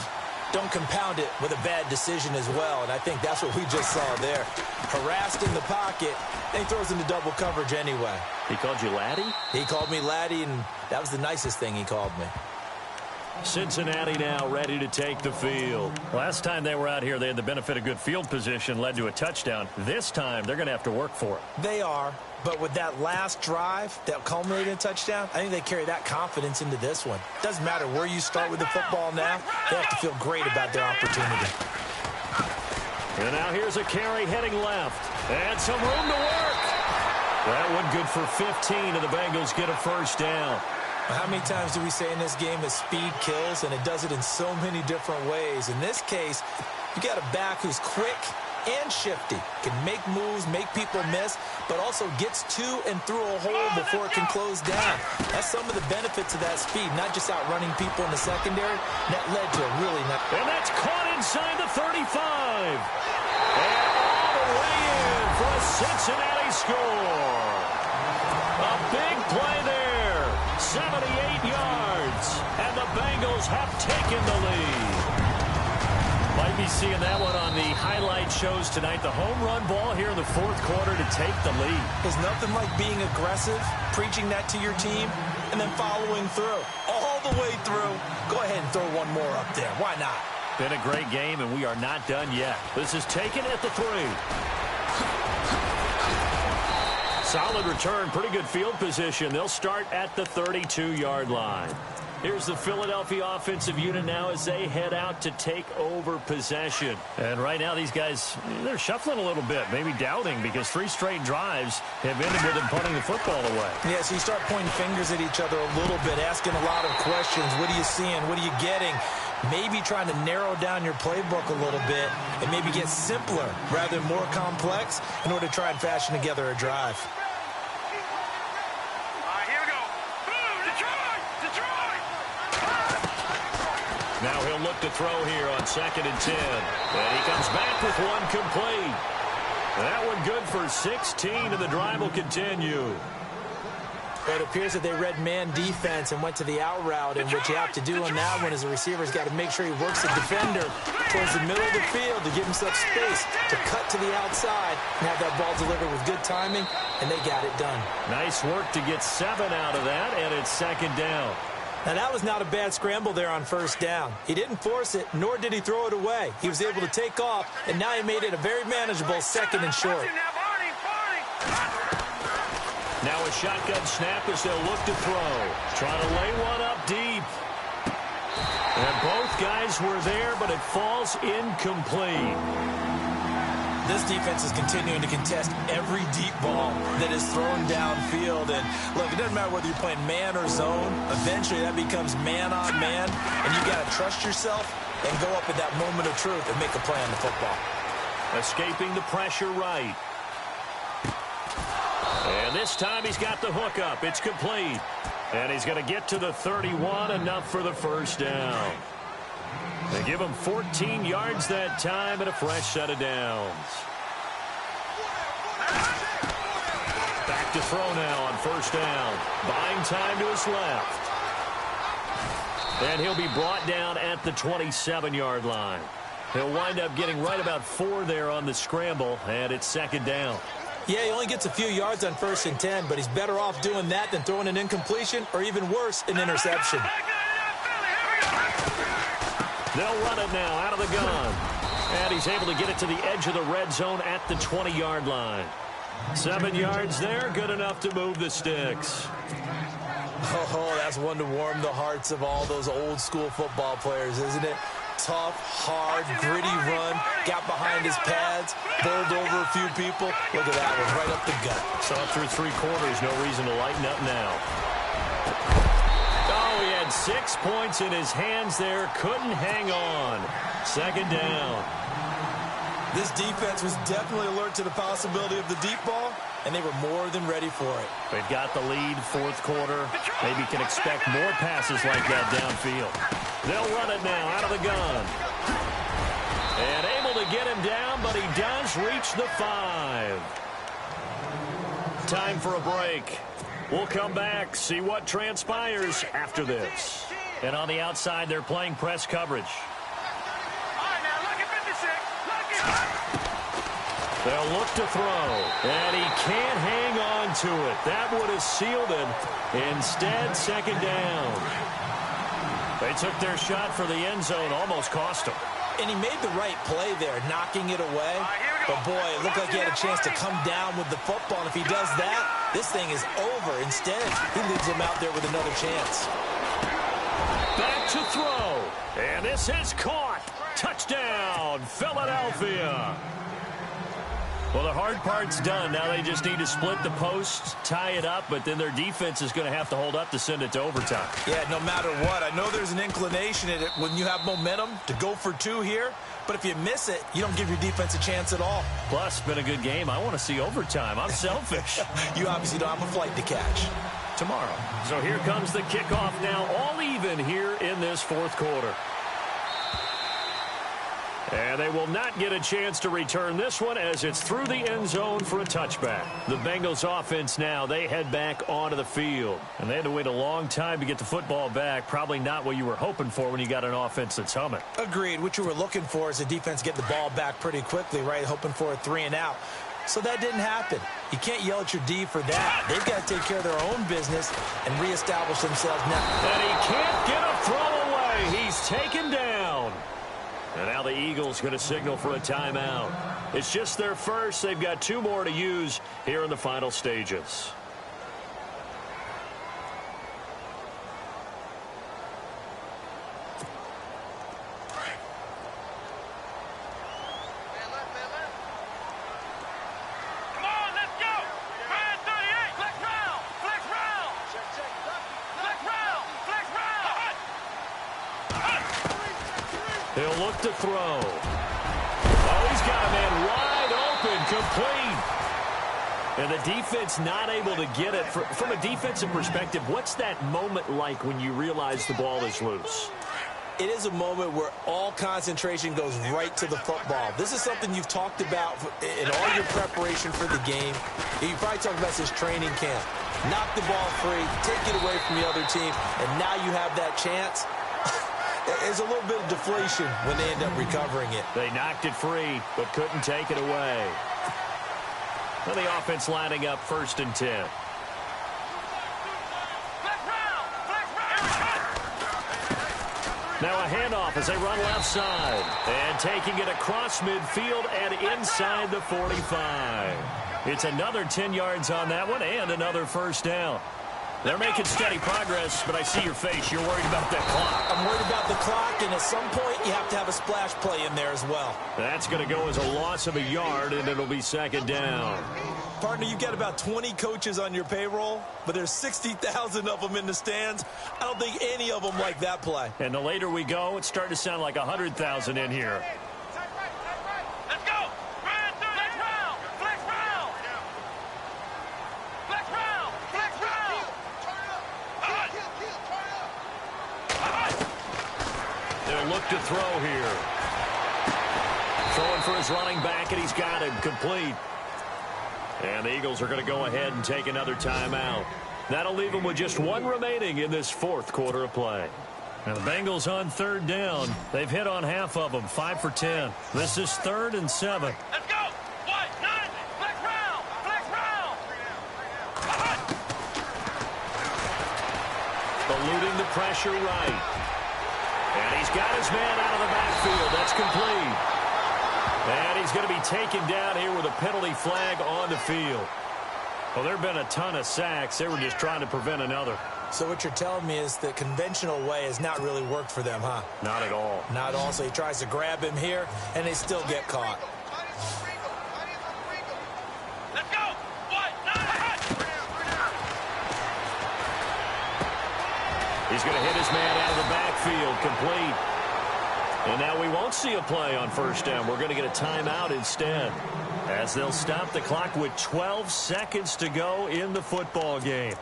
E: don't compound it with a bad decision as well. And I think that's what we just saw there. Harassed in the pocket, and he throws into double coverage anyway.
D: He called you laddie?
E: He called me laddie, and that was the nicest thing he called me.
D: Cincinnati now ready to take the field. Last time they were out here, they had the benefit of good field position, led to a touchdown. This time, they're going to have to work for it.
E: They are, but with that last drive that culminated in a touchdown, I think they carry that confidence into this one. Doesn't matter where you start with the football now, they have to feel great about their opportunity.
D: And now here's a carry heading left. And some room to work. That one good for 15, and the Bengals get a 1st down.
E: How many times do we say in this game that speed kills, and it does it in so many different ways? In this case, you got a back who's quick and shifty, can make moves, make people miss, but also gets to and through a hole before it can close down. That's some of the benefits of that speed, not just outrunning people in the secondary. That led to a really nice...
D: And that's caught inside the 35. And all the way in for a Cincinnati score. A big play there. 78 yards, and the Bengals have taken the lead. Might be seeing that one on the highlight shows tonight. The home run ball here in the 4th quarter to take the lead.
E: There's nothing like being aggressive, preaching that to your team, and then following through. All the way through. Go ahead and throw one more up there. Why not?
D: Been a great game, and we are not done yet. This is taken at the 3. Solid return, pretty good field position. They'll start at the 32-yard line. Here's the Philadelphia offensive unit now as they head out to take over possession. And right now these guys, they're shuffling a little bit, maybe doubting, because 3 straight drives have ended with them punting the football away.
E: Yeah, so you start pointing fingers at each other a little bit, asking a lot of questions. What are you seeing? What are you getting? Maybe trying to narrow down your playbook a little bit and maybe get simpler rather than more complex in order to try and fashion together a drive.
D: Now he'll look to throw here on 2nd and 10. And he comes back with one complete. That one good for 16, and the drive will continue.
E: It appears that they read man defense and went to the out route, and what you have to do on that one is the receiver's got to make sure he works the defender towards the middle of the field to give himself space to cut to the outside and have that ball delivered with good timing, and they got it done.
D: Nice work to get 7 out of that, and it's 2nd down.
E: Now, that was not a bad scramble there on 1st down. He didn't force it, nor did he throw it away. He was able to take off, and now he made it a very manageable 2nd and short.
D: Now a shotgun snap as they'll look to throw. Trying to lay one up deep. And both guys were there, but it falls incomplete.
E: This defense is continuing to contest every deep ball that is thrown downfield. And, look, it doesn't matter whether you're playing man or zone. Eventually, that becomes man on man. And you got to trust yourself and go up at that moment of truth and make a play on the football.
D: Escaping the pressure right. And this time he's got the hook up. It's complete. And he's going to get to the 31, enough for the 1st down. They give him 14 yards that time and a fresh set of downs. Back to throw now on 1st down. Buying time to his left. And he'll be brought down at the 27-yard line. He'll wind up getting right about 4 there on the scramble, and it's 2nd down.
E: Yeah, he only gets a few yards on 1st and 10, but he's better off doing that than throwing an incompletion or even worse, an interception.
D: They'll run it now out of the gun. And he's able to get it to the edge of the red zone at the 20-yard line. 7 yards there, good enough to move the sticks.
E: Oh, that's one to warm the hearts of all those old-school football players, isn't it? Tough, hard, gritty run, got behind his pads, bowled over a few people. Look at that one, right up the gut.
D: Saw it through 3 quarters, no reason to lighten up now. Oh, he had 6 points in his hands there, couldn't hang on. 2nd down.
E: This defense was definitely alert to the possibility of the deep ball, and they were more than ready for it.
D: They've got the lead, 4th quarter. Maybe can expect more passes like that downfield. They'll run it now out of the gun. And able to get him down, but he does reach the 5. Time for a break. We'll come back, see what transpires after this. And on the outside, they're playing press coverage. They'll look to throw, and he can't hang on to it. That would have sealed it. Instead, 2nd down. They took their shot for the end zone, almost cost him.
E: And he made the right play there, knocking it away. But, boy, it looked like he had a chance to come down with the football. And if he does that, this thing is over. Instead, he leaves him out there with another chance.
D: Back to throw. And this is caught. Touchdown, Philadelphia. Well, the hard part's done. Now they just need to split the posts, tie it up, but then their defense is going to have to hold up to send it to overtime.
E: Yeah, no matter what. I know there's an inclination in it when you have momentum to go for 2 here, but if you miss it, you don't give your defense a chance at all.
D: Plus, it's been a good game. I want to see overtime. I'm selfish.
E: You obviously don't have a flight to catch.
D: Tomorrow. So here comes the kickoff now, all even here in this 4th quarter. And they will not get a chance to return this one as it's through the end zone for a touchback. The Bengals offense now, they head back onto the field. And they had to wait a long time to get the football back. Probably not what you were hoping for when you got an offense that's humming.
E: Agreed. What you were looking for is the defense get the ball back pretty quickly, right? Hoping for a 3 and out. So that didn't happen. You can't yell at your D for that. They've got to take care of their own business and reestablish themselves now.
D: And he can't get a throw away. He's taken down. And now the Eagles going to signal for a timeout. It's just their first. They've got 2 more to use here in the final stages. They'll look to throw. Oh, he's got a man wide open, complete. And the defense not able to get it. From a defensive perspective, what's that moment like when you realize the ball is loose?
E: It is a moment where all concentration goes right to the football. This is something you've talked about in all your preparation for the game. You probably talked about this training camp. Knock the ball free, take it away from the other team, and now you have that chance. There's a little bit of deflation when they end up recovering it.
D: They knocked it free, but couldn't take it away. Well, the offense lining up 1st and 10. Now a handoff as they run left side. And taking it across midfield and inside the 45. It's another 10 yards on that one and another 1st down. They're making steady progress, but I see your face. You're worried about that clock.
E: I'm worried about the clock, and at some point you have to have a splash play in there as well.
D: That's going to go as a loss of a yard, and it'll be 2nd down.
E: Partner, you've got about 20 coaches on your payroll, but there's 60,000 of them in the stands. I don't think any of them like that play.
D: And the later we go, it's starting to sound like 100,000 in here.
F: Let's go. Flex round. Flex round. Flex round. Flex round.
D: They'll look to throw here. Throwing for his running back, and he's got him complete. And the Eagles are going to go ahead and take another timeout. That'll leave them with just 1 remaining in this 4th quarter of play. And the Bengals on 3rd down. They've hit on half of them, 5 for 10. This is 3rd and 7.
F: Let's go. White, 9. Flex round. Flex round.
D: Eluding the pressure right. And he's got his man out of the backfield. That's complete. And he's going to be taken down here with a penalty flag on the field. Well, there have been a ton of sacks. They were just trying to prevent another.
E: So what you're telling me is the conventional way has not really worked for them, huh?
D: Not at all.
E: Not at all. So he tries to grab him here, and they still get caught.
F: Let's go. White, 9.
D: He's going to hit his man out of the backfield, complete. And now we won't see a play on 1st down. We're going to get a timeout instead, as they'll stop the clock with 12 seconds to go in the football game.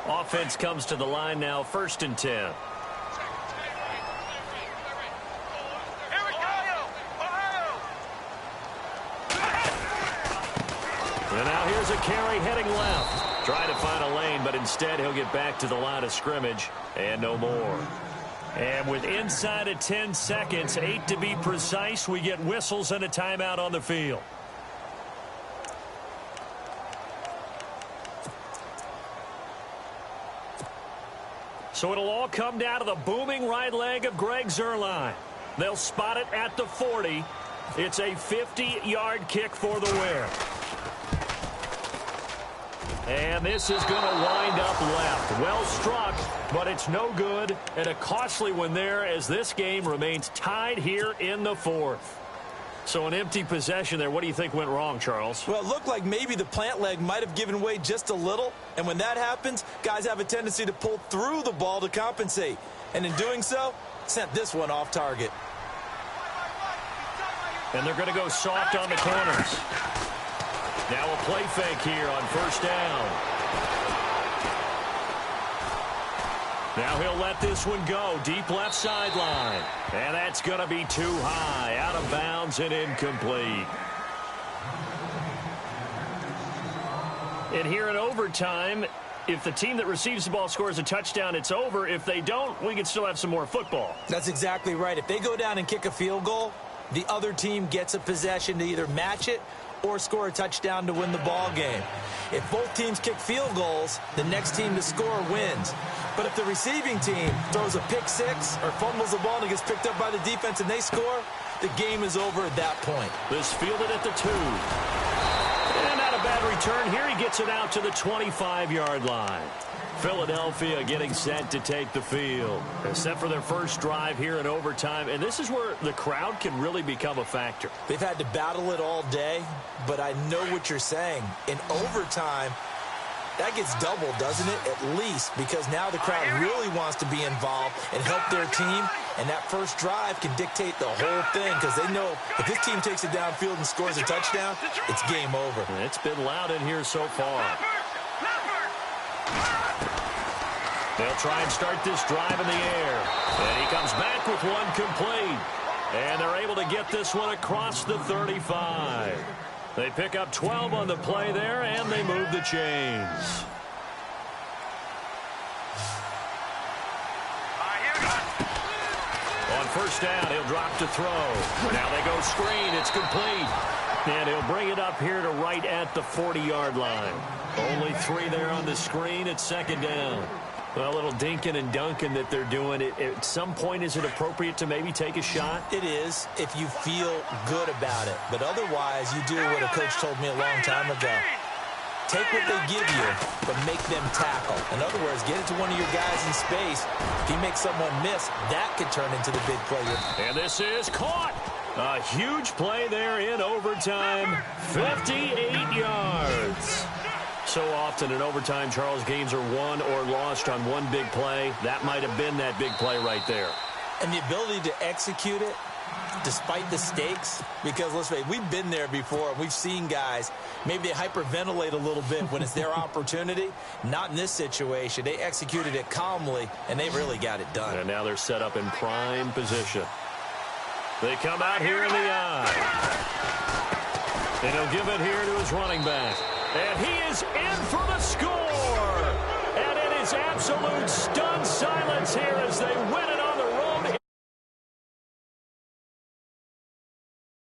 D: Offense comes to the line now, 1st and 10.
F: Here we go. Ohio.
D: And now here's a carry heading left. Trying to find a lane, but instead he'll get back to the line of scrimmage and no more. And with inside of 10 seconds, 8 to be precise, we get whistles and a timeout on the field. So it'll all come down to the booming right leg of Greg Zuerlein. They'll spot it at the 40. It's a 50-yard kick for the win. And this is going to wind up left. Well struck, but it's no good. And a costly one there as this game remains tied here in the 4th. So an empty possession there. What do you think went wrong, Charles?
E: Well, it looked like maybe the plant leg might have given way just a little. And when that happens, guys have a tendency to pull through the ball to compensate. And in doing so, sent this one off target.
D: And they're going to go soft on the corners. Now a play fake here on 1st down. Now he'll let this one go. Deep left sideline. And that's going to be too high. Out of bounds and incomplete. And here in overtime, if the team that receives the ball scores a touchdown, it's over. If they don't, we can still have some more football.
E: That's exactly right. If they go down and kick a field goal, the other team gets a possession to either match it or score a touchdown to win the ball game. If both teams kick field goals, the next team to score wins. But if the receiving team throws a pick six or fumbles the ball and it gets picked up by the defense and they score, the game is over at that point.
D: This fielded at the 2. And not a bad return here. He gets it out to the 25-yard line. Philadelphia getting set to take the field. They're set for their first drive here in overtime, and this is where the crowd can really become a factor.
E: They've had to battle it all day, but I know what you're saying. In overtime, that gets doubled, doesn't it? At least, because now the crowd really wants to be involved and help their team And that first drive can dictate the whole thing because they know if this team takes it downfield and scores a touchdown, it's game over.
D: It's been loud in here so far. They'll try and start this drive in the air. And he comes back with one complete. And they're able to get this one across the 35. They pick up 12 on the play there, and they move the chains. On first down, he'll drop to throw. Now they go screen. It's complete. And he'll bring it up here to right at the 40-yard line. Only 3 there on the screen. It's second down. Well, a little dinking and dunking that they're doing. At some point, is it appropriate to maybe take a shot?
E: It is if you feel good about it. But otherwise, you do what a coach told me a long time ago. Take what they give you, but make them tackle. In other words, get it to one of your guys in space. If he makes someone miss, that could turn into the big play.
D: And this is caught. A huge play there in overtime. 58 yards. So often in overtime, Charles, games are won or lost on one big play. That might have been that big play right there.
E: And the ability to execute it despite the stakes, because let's face it, we've been there before, and we've seen guys, maybe they hyperventilate a little bit when it's their opportunity. Not in this situation. They executed it calmly, and they really got it done.
D: And now they're set up in prime position. They come out here in the eye. And he'll give it here to his running back. And he is in for the score. And it is absolute stunned silence here as they win it